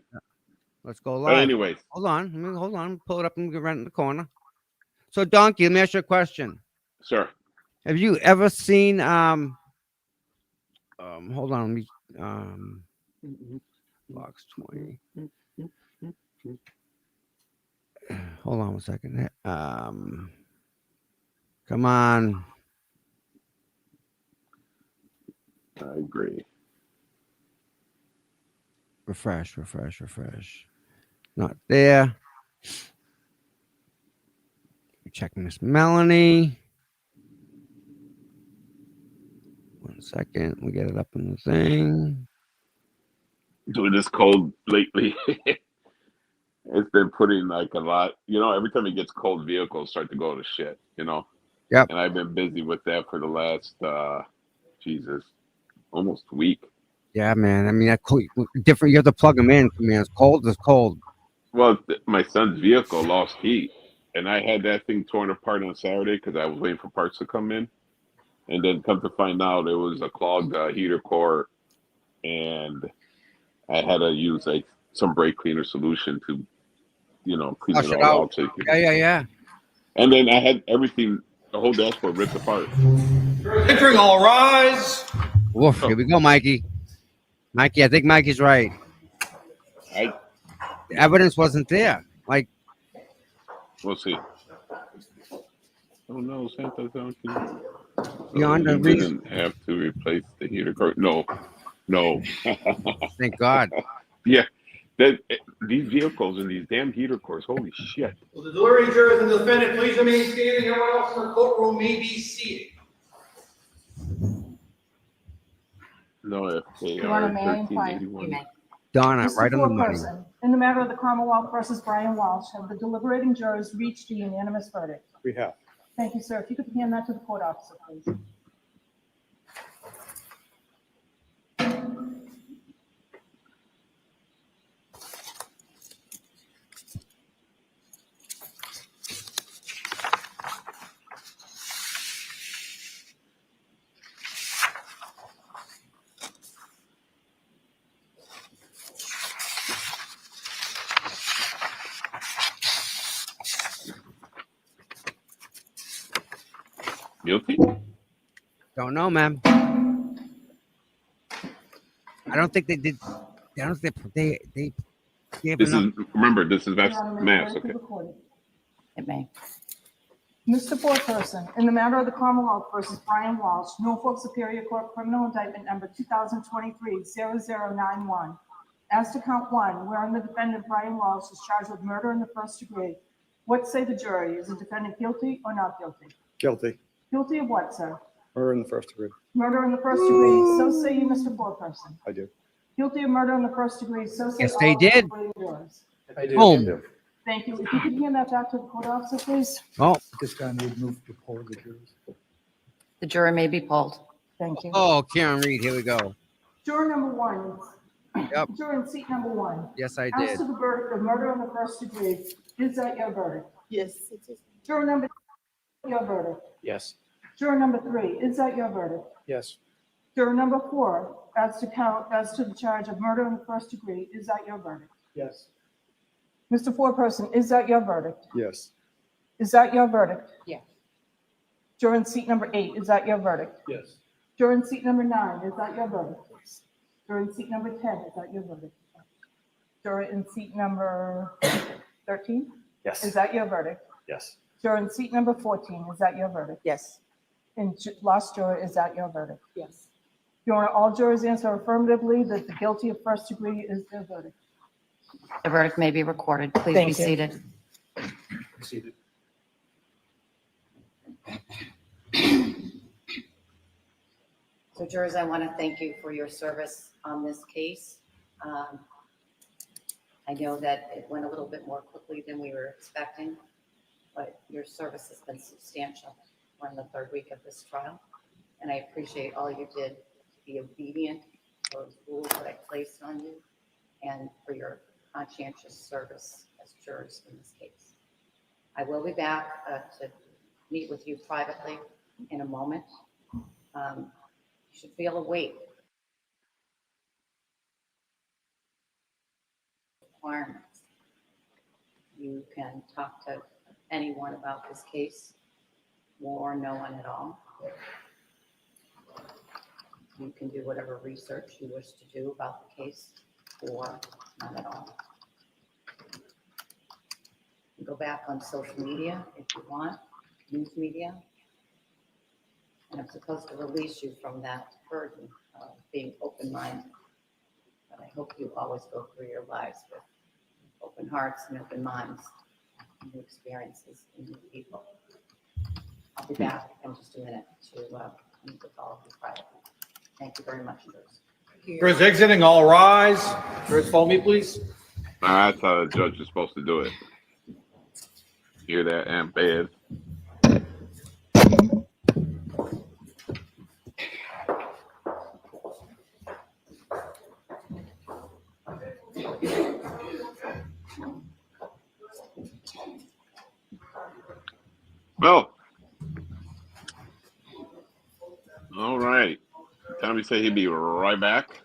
Let's go But live. anyways, Hold on. Pull it up and get right in the corner. So, Donkey, let me ask you a question. sir. Have you ever seen hold on, let me box 20. Hold on 1 second. Come on. I agree. Refresh. Not there. Check Miss Melanie. 1 second. We get it up in the thing. Doing this cold lately. It's been putting like a lot. Every time it gets cold, vehicles start to go to shit. Yep. And I've been busy with that for the last almost a week. Yeah, man. I mean, that different. You have to plug them in, man. It's cold. It's cold. Well, my son's vehicle lost heat, and I had that thing torn apart on Saturday because I was waiting for parts to come in, and then come to find out it was a clogged heater core, and I had to use like some brake cleaner solution to, clean Flush it it all out. out. So Yeah. And then I had everything, the whole dashboard ripped apart. Entering, all rise. Woof. Here we go, Mikey. Mikey, I think Mikey's right. The evidence wasn't there. Like, we'll see. Oh no, Santa donkey. beyond So a you reason. didn't have to replace the heater core. No. Thank God. Yeah. These vehicles and these damn heater cores, holy shit. Will the deliberating jurors and the defendant please remain standing? Everyone else in the courtroom may be seated. No Your FKR Honor, may I inquire? 1381. Donna, Mr. right on the money. Foreperson, in the matter of the Commonwealth versus Brian Walsh, have the deliberating jurors reached a unanimous verdict? We have. Thank you, sir. If you could hand that to the court officer, please. Guilty? Don't know, man. I don't think they did. I don't think they gave This enough. remember, this is Your Honor, may mass, I be okay. recorded? It may. Mr. Foreperson, in the matter of the Commonwealth versus Brian Walsh, Norfolk Superior Court Criminal Indictment Number 2023-0091. As to count one, wherein the defendant Brian Walsh is charged with murder in the first degree, what say the jury? Is the defendant guilty or not guilty? Guilty. Guilty of what, sir? Murder in the first degree. Murder in the first degree, so say you, Mr. Foreperson. I do. Guilty of murder in the first degree, so say Yes, all they did. deliberating jurors. I do. Boom. Thank you. If you could hand that back to the court officer, please. Oh, This time we move to poll the jurors. The jury may be polled. Thank you. oh, Karen Reed, here we go. Juror number one. Yep. Juror in seat number one. Yes, I As did. to the verdict of murder in the first degree, is that your verdict? Yes, it is. Juror number, your verdict. Yes. Juror number three, is that your verdict? Yes. Juror number four, as to the charge of murder in the first degree, is that your verdict? Yes. Mr. Foreperson, is that your verdict? Yes. Is that your verdict? Yes. Juror in seat number 8, is that your verdict? Yes. Juror in seat number 9, is that your verdict? Juror in seat number 10, is that your verdict? Juror in seat number 13, Yes. is that your verdict? Yes. Juror in seat number 14, is that your verdict? Yes. And last juror, is that your verdict? Yes. Your Honor, all jurors answer affirmatively that the guilty of first degree is their verdict. The verdict may be recorded. Please Thank be you. seated. Seated. So jurors, I want to thank you for your service on this case. I know that it went a little bit more quickly than we were expecting, but your service has been substantial. We're in the third week of this trial, and I appreciate all you did to be obedient to those rules that I placed on you and for your conscientious service as jurors in this case. I will be back to meet with you privately in a moment. You should feel a weight. Requirements. You can talk to anyone about this case, or no one at all. You can do whatever research you wish to do about the case, or none at all. You go back on social media if you want, news media. And I'm supposed to release you from that burden of being open-minded. But I hope you always go through your lives with open hearts and open minds, and new experiences and new people. I'll be back in just a minute to meet with all of you privately. Thank you very much, jurors. Jurors exiting, all rise. Jurors, follow me, please. That's how the judge is supposed to do it. Hear that, and bad. Well, all right. Tommy said he'd be right back.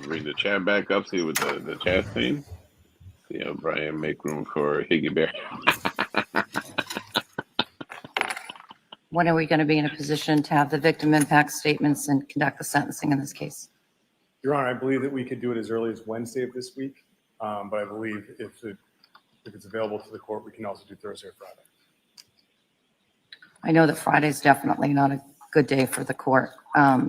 Bring the chat back up, see what the chat's saying. See how Brian make room for Higgy Bear. When are we going to be in a position to have the victim impact statements and conduct the sentencing in this case? Your Honor, I believe that we could do it as early as Wednesday of this week, but I believe if it's available to the court, we can also do Thursday or Friday. I know that Friday is definitely not a good day for the court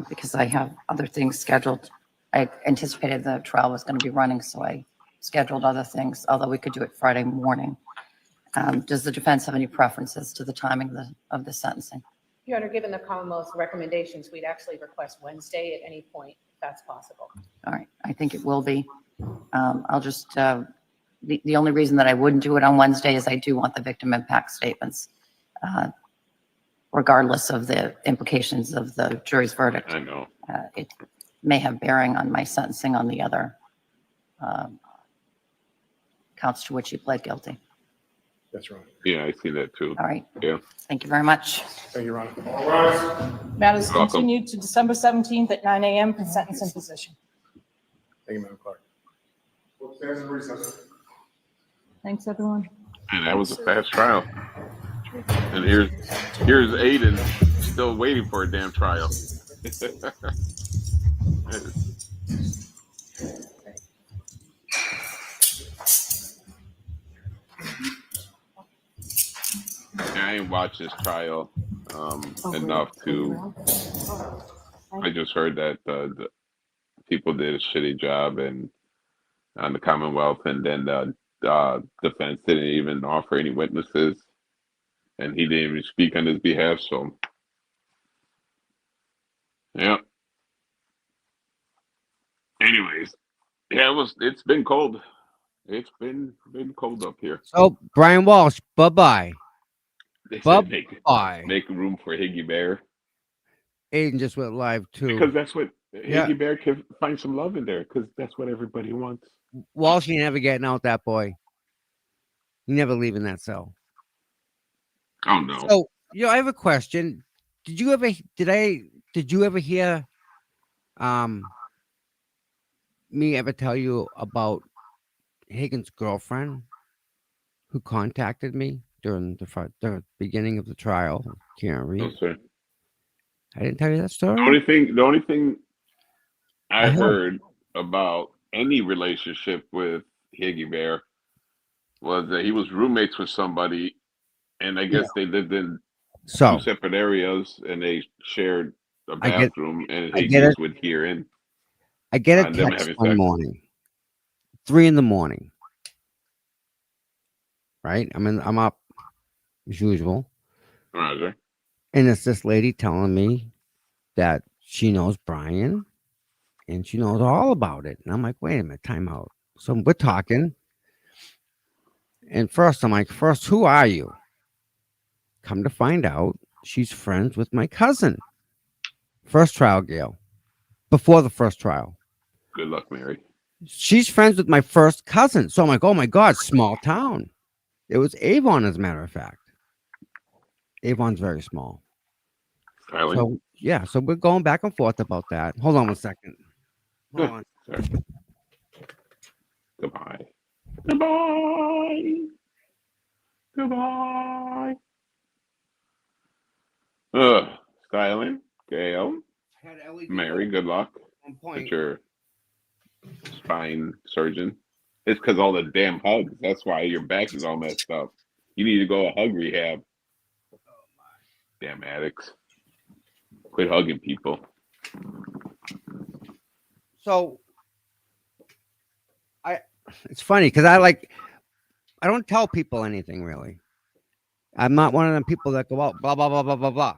because I have other things scheduled. I anticipated the trial was going to be running, so I scheduled other things, although we could do it Friday morning. Does the defense have any preferences to the timing of the sentencing? Your Honor, given the Commonwealth's recommendations, we'd actually request Wednesday at any point, if that's possible. All right, I think it will be. I'll just, the only reason that I wouldn't do it on Wednesday is I do want the victim impact statements, regardless of the implications of the jury's verdict. I know. It may have bearing on my sentencing on the other counts to which he pled guilty. That's right. Yeah, I see that too. All right. Yeah. Thank you very much. Thank you, Your Honor. Matter is Welcome. continued to December 17th at 9 a.m. for sentence and position. Thank you, Madam Clerk. Stands in recess. Thanks, everyone. And that was a fast trial. And here's Aiden still waiting for a damn trial. I ain't watched this trial enough to. I just heard that the people did a shitty job and on the Commonwealth, and then the defense didn't even offer any witnesses, and he didn't even speak on his behalf. So, yeah. Anyways, Yeah, it's been cold. It's been cold up here. So Brian Walsh, bye bye. They Bye said bye. make room for Higgy Bear Aiden just went live too. because that's what Yeah. Higgy Bear can find some love in there because that's what everybody wants. Walsh ain't never getting out, that boy. He never leaving that cell. Oh no. So, I have a question. Did you ever hear um me ever tell you about Higgins' girlfriend who contacted me during the beginning of the trial? Karen No, Reed. sir. I didn't tell you that The story. only thing I I heard. heard about any relationship with Higgy Bear was that he was roommates with somebody, and I Yeah. guess they lived in two So separate areas, and they shared a I get bathroom, and I get it. Higgies would hear in I get a on them text having one sex. morning, 3 a.m. Right? I'm up as usual, Roger. and it's this lady telling me that she knows Brian and she knows all about it. And I'm like, wait a minute, time out. So we're talking. And first, I'm like, first, who are you? Come to find out, she's friends with my cousin. First trial, Gail. Before the first trial. Good luck, Mary. She's friends with my first cousin. So I'm like, oh my God, small town. It was Avon, as a matter of fact. Avon's very small. Styling. So, yeah, so we're going back and forth about that. Hold on one second. Hold Huh, on. sorry. Goodbye. Goodbye. Goodbye. Styling. Gail. I had LED Mary, good luck at one with point. your spine surgeon. It's because all the damn hugs. That's why your back is all messed up. You need to go to hug rehab. Damn addicts. Quit hugging people. So it's funny because I don't tell people anything really. I'm not one of them people that go out blah blah blah blah blah blah.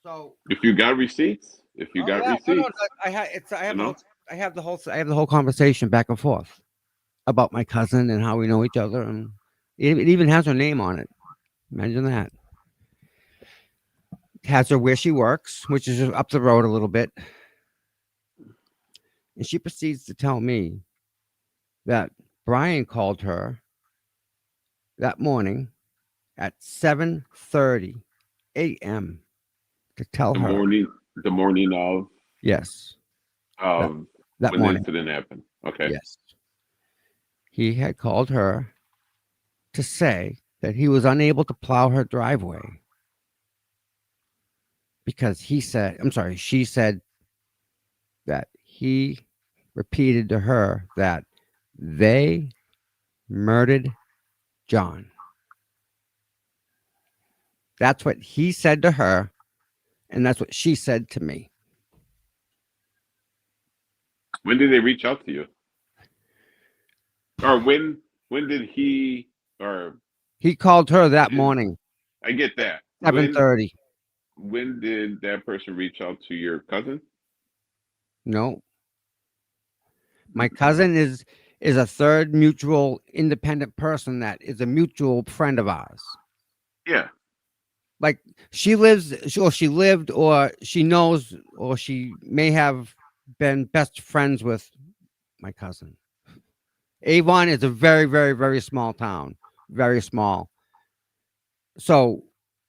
So If you got receipts, oh yeah, no, I have it's you know, I have the whole conversation back and forth about my cousin and how we know each other, and it even has her name on it. Imagine that. It has her where she works, which is up the road a little bit, and she proceeds to tell me that Brian called her that morning at 7:30 a.m. to tell the her morning, the morning of yes that, of that when the morning incident happened. Okay. yes he had called her to say that he was unable to plow her driveway because she said that he repeated to her that they murdered John. That's what he said to her, and that's what she said to me. When did they reach out to you? Or when did he or He called her that his, morning, I get that. 7:30. When did that person reach out to your cousin? No, my cousin is a third mutual independent person that is a mutual friend of ours. Yeah. Like she lives, or she lived, or she knows, or she may have been best friends with my cousin. Avon is a very, very, very small town, very small. So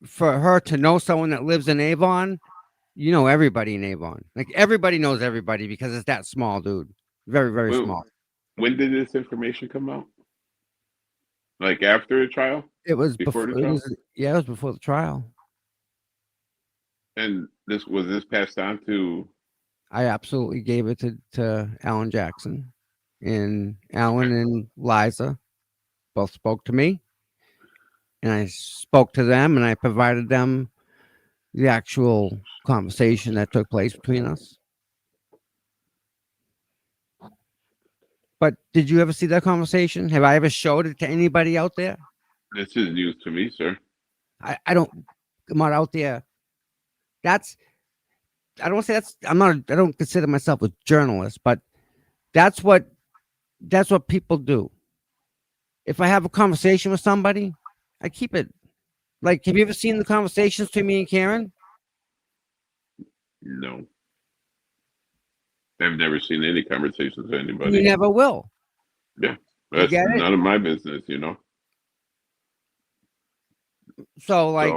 for her to know someone that lives in Avon, you know everybody in Avon. Like everybody knows everybody because it's that small, dude. Very, very When, small. when did this information come out? Like after the trial? It was Before the before. It trial? was yeah. It was before the trial. And this passed on to I absolutely gave it to Alan Jackson, and Alan and Liza both spoke to me, and I spoke to them, and I provided them the actual conversation that took place between us. But did you ever see that conversation? Have I ever showed it to anybody out there? this is news to me, sir. I don't. I'm not out there. That's. I don't say that's. I'm not. I don't consider myself a journalist, but That's what people do. If I have a conversation with somebody, I keep it. Like, have you ever seen the conversations between me and Karen? No, I've never seen any conversations with You anybody. never will. Yeah, You that's get it? none of my business, you know. So, like,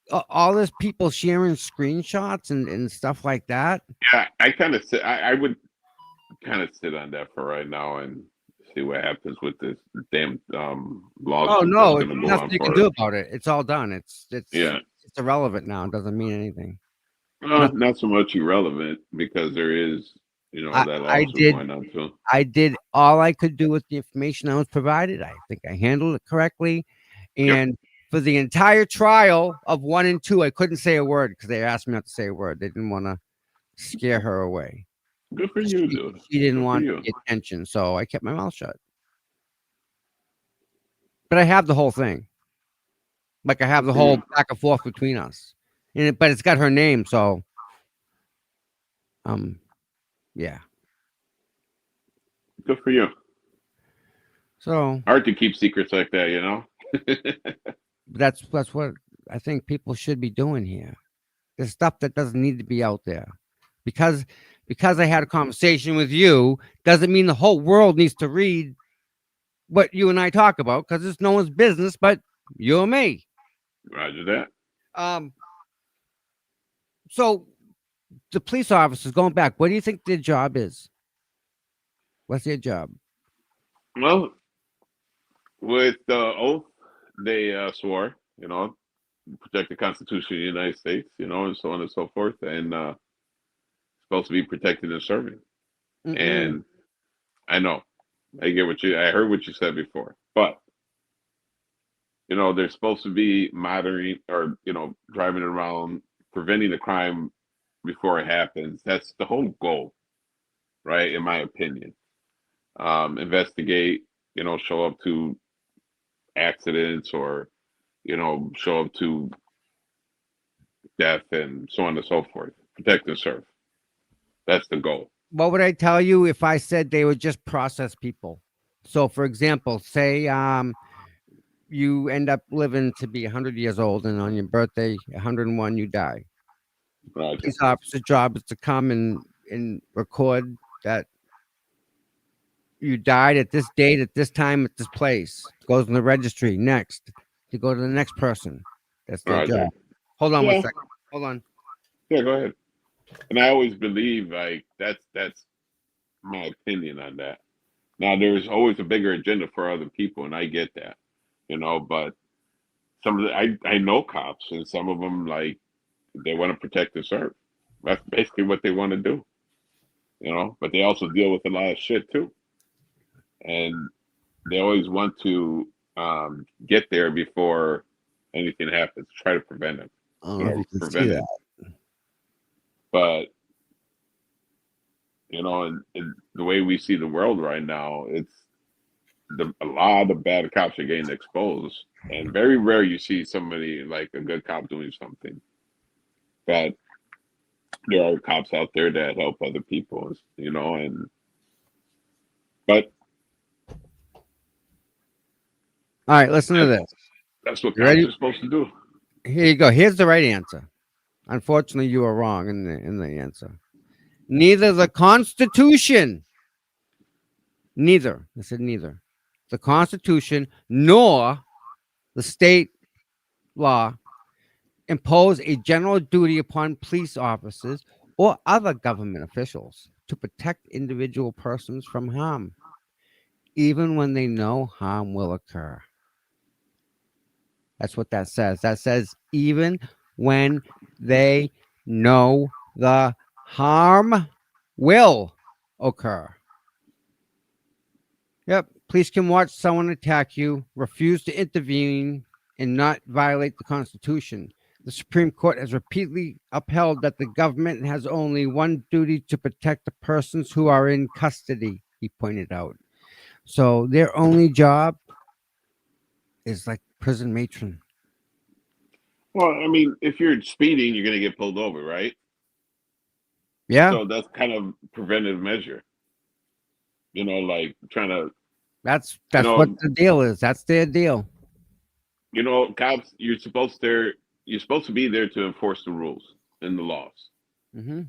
So all this people sharing screenshots and stuff like that. yeah, I kind of sit. I would kind of sit on that for right now and see what happens with this damn Oh lawsuit that's no, going to go nothing on you can for do it. about it. It's all done. Yeah, It's irrelevant now. It doesn't mean anything. not so much irrelevant because there is, you know, I that I lawsuit did going on too. I did all I could do with the information I was provided. I think I handled it correctly. Yep, And for the entire trial of 1 and 2, I couldn't say a word because they asked me not to say a word. They didn't want to scare her away. good for you, She, dude. she didn't Good for want you. the attention, so I kept my mouth shut. But I have the whole thing. Like, I have Good the for whole you. back and forth between us. But it's got her name, so yeah. Good for you. So Hard to keep secrets like that, you know. that's what I think people should be doing here. There's stuff that doesn't need to be out there. Because I had a conversation with you doesn't mean the whole world needs to read what you and I talk about, because it's no one's business but you and me. Roger that. Um so the police officers, going back, what do you think their job is? What's their job? Well, with the oath they swore, you know, protect the Constitution of the United States, you know, and so on and so forth, and supposed to be protecting and serving. Mm-mm. And I know, I heard what you said before, but you know, they're supposed to be monitoring or you know, driving around, preventing the crime before it happens. That's the whole goal, right? In my opinion, investigate, you know, show up to accidents or you know, show up to death and so on and so forth. Protect and serve. That's the goal. What would I tell you if I said they would just process people? So, for example, say you end up living to be 100 years old, and on your birthday, 101, you die. Roger. Police officer's job is to come and record that you died at this date, at this time, at this place. Goes in the registry. Next, to go to the next person. That's their Roger. job. Hold on one Yeah, second. Hold on. yeah, go ahead. And I always believe like that's my opinion on that. Now there's always a bigger agenda for other people, and I get that, you know. But some of the I know cops, and some of them like they want to protect and serve. That's basically what they want to do, you know. But they also deal with a lot of shit too, and they always want to get there before anything happens. Try to prevent it, I don't you know if know, you can see prevent it. that. But you know, and the way we see the world right now, it's a lot of bad cops are getting exposed, and very rare you see somebody like a good cop doing something. But there are cops out there that help other people, you know, and but All right, listen to that's, this. that's what You cops ready? are supposed to do. Here you go. Here's the right answer. Unfortunately, you are wrong in the answer. Neither the Constitution, neither, I said neither, the Constitution nor the state law impose a general duty upon police officers or other government officials to protect individual persons from harm, even when they know harm will occur. That's what that says. That says even when they know the harm will occur. Yep. Police can watch someone attack you, refuse to intervene, and not violate the Constitution. The Supreme Court has repeatedly upheld that the government has only one duty to protect the persons who are in custody, he pointed out. So their only job is like prison matron. Well, I mean, if you're speeding, you're going to get pulled over, right? Yeah. So that's kind of preventive measure. You know, like trying to, That's you what know, the deal is. That's their deal. cops. You're supposed to be there to enforce the rules and the laws, Hmm.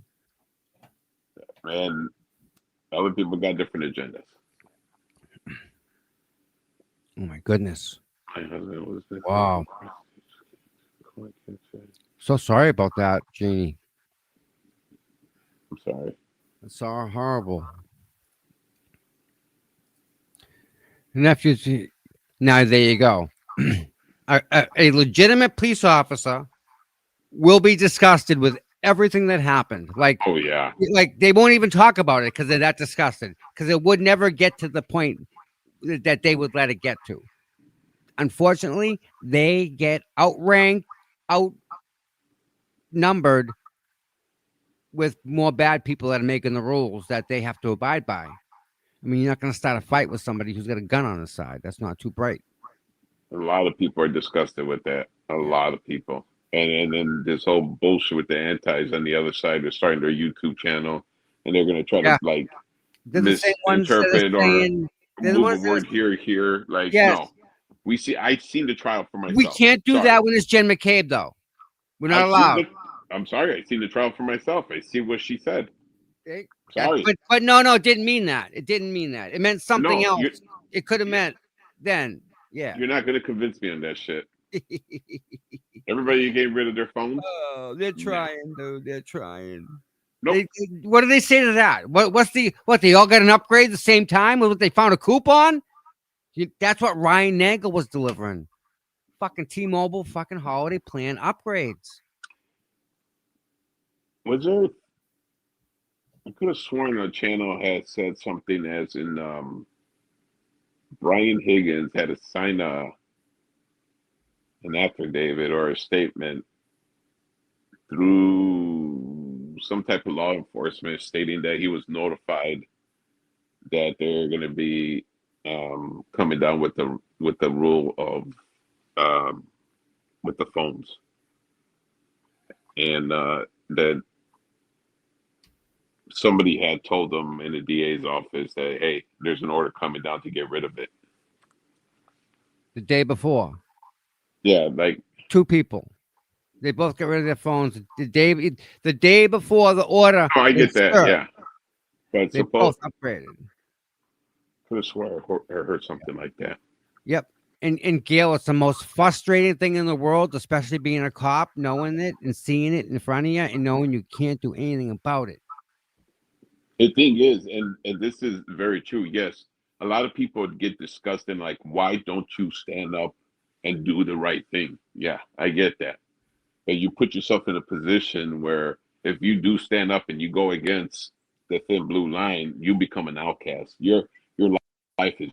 and other people got different agendas. Oh my goodness. My husband was missing. Wow. So sorry about that, Jeannie. I'm sorry. It's so horrible. Nephews. Now there you go. A legitimate police officer will be disgusted with everything that happened. Oh yeah. Like they won't even talk about it because they're that disgusted. Because it would never get to the point that they would let it get to. Unfortunately, they get outranked, outnumbered with more bad people that are making the rules that they have to abide by. I mean, you're not going to start a fight with somebody who's got a gun on his side. That's not too bright. A lot of people are disgusted with that. A Yeah. lot of people. And then this whole bullshit with the antis on the other side, they're starting their YouTube channel and they're gonna try Yeah. to like They're the same ones that misinterpret are or saying, they're the move a ones that word here. are, Like, yes, no. I've seen the trial for we myself. can't do Sorry. that when it's Jen McCabe, though. We're not I've seen allowed. the I'm sorry, I've seen the trial for myself. I see what she said. Okay? Sorry. But no, it didn't mean that. It didn't mean that. It meant something No, else. It could have meant then. Yeah. you're not gonna convince me on that shit. Everybody getting rid of their phones? Oh, they're Nah. trying, dude. They're trying. Nope. What do they say to that? What they all got an upgrade at the same time? What they found a coupon? That's what Ryan Nagel was delivering. Fucking T-Mobile fucking holiday plan upgrades. Was there I could have sworn the channel had said something as in Brian Higgins had to sign an affidavit or a statement through some type of law enforcement stating that he was notified that they're going to be coming down with the rule of with the phones, and that somebody had told them in the DA's office that, hey, there's an order coming down to get rid of it. The day before, Yeah, like, two people. They both got rid of their phones the day before the order. oh, I get was that, served. yeah. But They suppose both upgraded. could have swore I heard something like that. Yep. And Gail, it's the most frustrating thing in the world, especially being a cop, knowing it and seeing it in front of you and knowing you can't do anything about it. The thing is, and this is very true. Yes, a lot of people get disgusted, like, why don't you stand up and do the right thing? Yeah, I get that. But you put yourself in a position where if you do stand up and you go against the thin blue line, you become an outcast. Your life is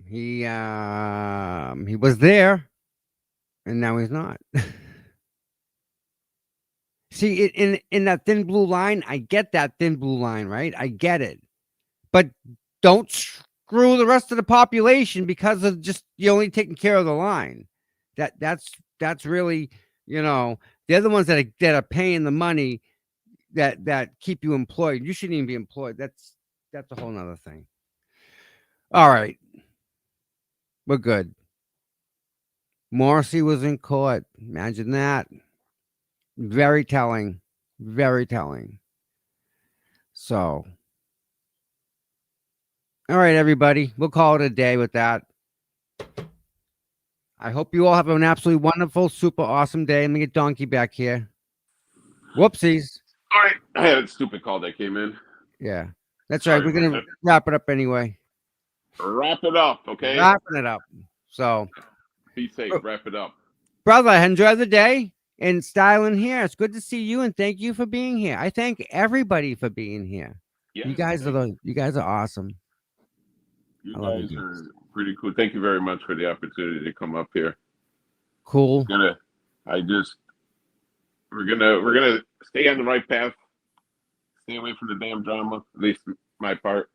He was there, and now he's not. See, in that thin blue line, I get that thin blue line, right? I get it, but don't screw the rest of the population because of just you only taking care of the line. That's really, they're the ones that are paying the money that keep you employed. You shouldn't even be employed. That's a whole nother thing. All right, we're good. Morrissey was in court. Imagine that. Very telling. Very telling. So, all right, everybody. We'll call it a day with that. I hope you all have an absolutely wonderful, super awesome day. Let me get Donkey back here. Whoopsies. all right. I had a stupid call that came in. Yeah, that's Sorry right. We're about going to that. wrap it up anyway. Wrap it up, okay? Wrapping it up. So, Be safe. Wrap it up. brother, enjoy the day and styling here. It's good to see you and thank you for being here. I thank everybody for being here. Yeah, You guys are awesome. you I love you guys guys. are pretty cool. Thank you very much for the opportunity to come up here. Cool. We're gonna stay on the right path. Stay away from the damn drama. At least my part.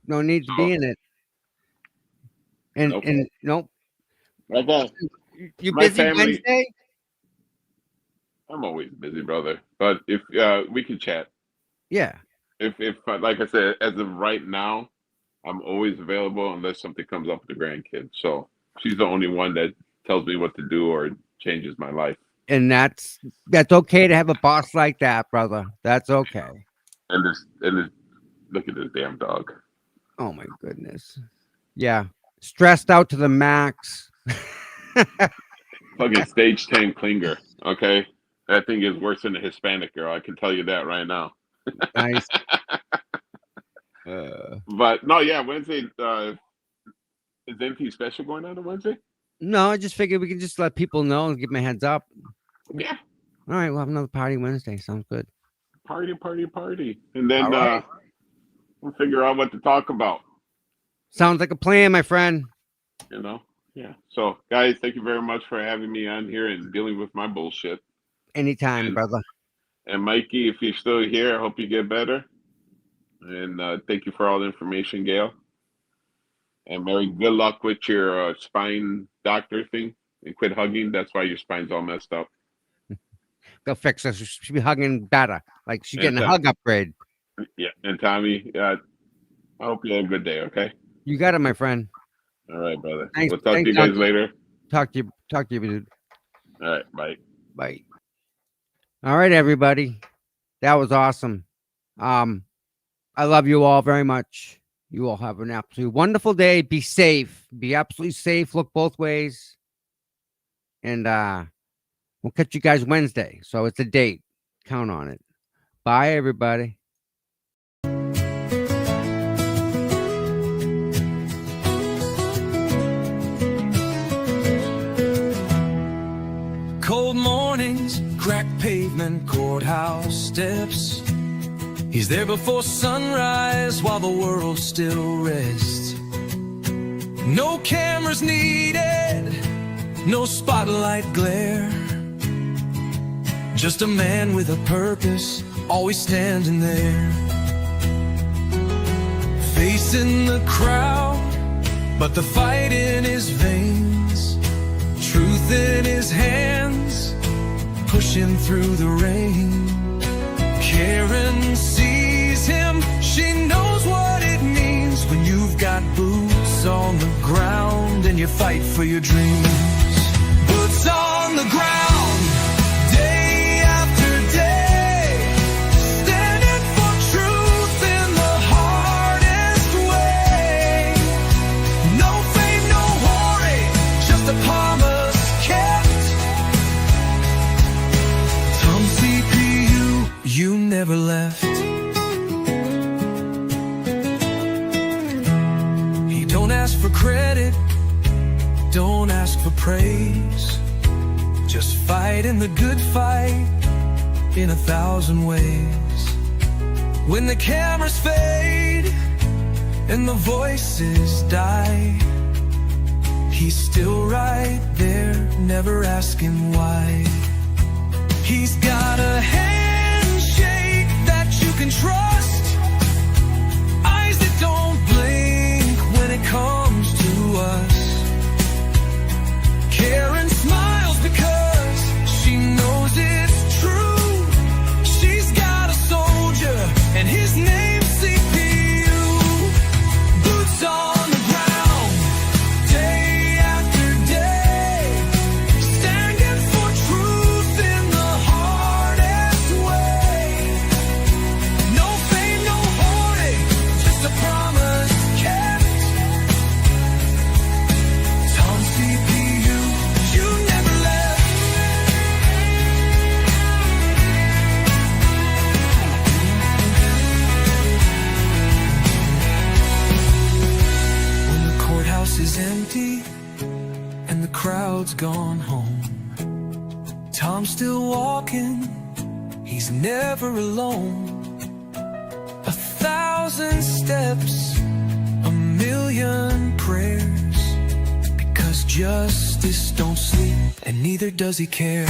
No need to So, be in it. And Nope. and nope. like that. You My busy family- Wednesday? I'm always busy, brother. But if we can chat. Yeah. if like I said, as of right now, I'm always available unless something comes up with the grandkids. So she's the only one that tells me what to do or changes my life. And that's okay to have a boss like that, brother. That's okay. And look at this damn dog. Oh my goodness. Yeah. Stressed out to the max. Fucking stage 10 clinger. Okay. That thing is worse than a Hispanic girl. I can tell you that right now. Nice. But no, yeah, Wednesday, is anything special going on Wednesday? No, I just figured we can just let people know and give them a heads up. Yeah. All right, we'll have another party Wednesday. Sounds good. Party, party, party. And then All right. we'll figure out what to talk about. Sounds like a plan, my friend. You know? Yeah. So, guys, thank you very much for having me on here and dealing with my bullshit. Anytime, brother. And Mikey, if you're still here, I hope you get better. And thank you for all the information, Gail. And Mary, good luck with your spine doctor thing. And quit hugging. That's why your spine's all messed up. They'll fix us. She'll be hugging better. Like she's getting a And, hug upgrade. Yeah. And Tommy, I hope you have a good day, okay? You got it, my friend. All right, brother. Thanks- We'll talk to thanks, you guys Doc. later. Talk to you, dude. All right, bye. Bye. All right, everybody. That was awesome. I love you all very much. You all have an absolutely wonderful day. Be safe. Be absolutely safe. Look both ways. And we'll catch you guys Wednesday. So it's a date. Count on it. Bye, everybody. Cold mornings, cracked pavement, courthouse steps. He's there before sunrise while the world still rests. No cameras needed, no spotlight glare. Just a man with a purpose, always standing there. Facing the crowd, but the fight in his veins. Truth in his hands, pushing through the rain. Karen sees him, she knows what it means when you've got boots on the ground and you fight for your dreams. Boots on the ground, day after day, standing for truth in the hardest way. No fame, no glory, just a promise kept. Tom CPU, you never left. He don't ask for credit, don't ask for praise. Just fight in the good fight in 1,000 ways. When the cameras fade and the voices die, he's still right there, never asking why. He's got a handshake that you can trust, eyes that don't blink when it comes to us. Karen smiles because she knows it's true. She's got a soldier and his name's CPU. Boots on the ground, day after day, standing for truth in the hardest way. No fame, no hoarding, just a promise kept. Tom CPU, you never left. When the courthouse is empty and the crowd's gone home, Tom's still walking, he's never alone. 1,000 steps, a million prayers, because justice don't sleep and neither does he care.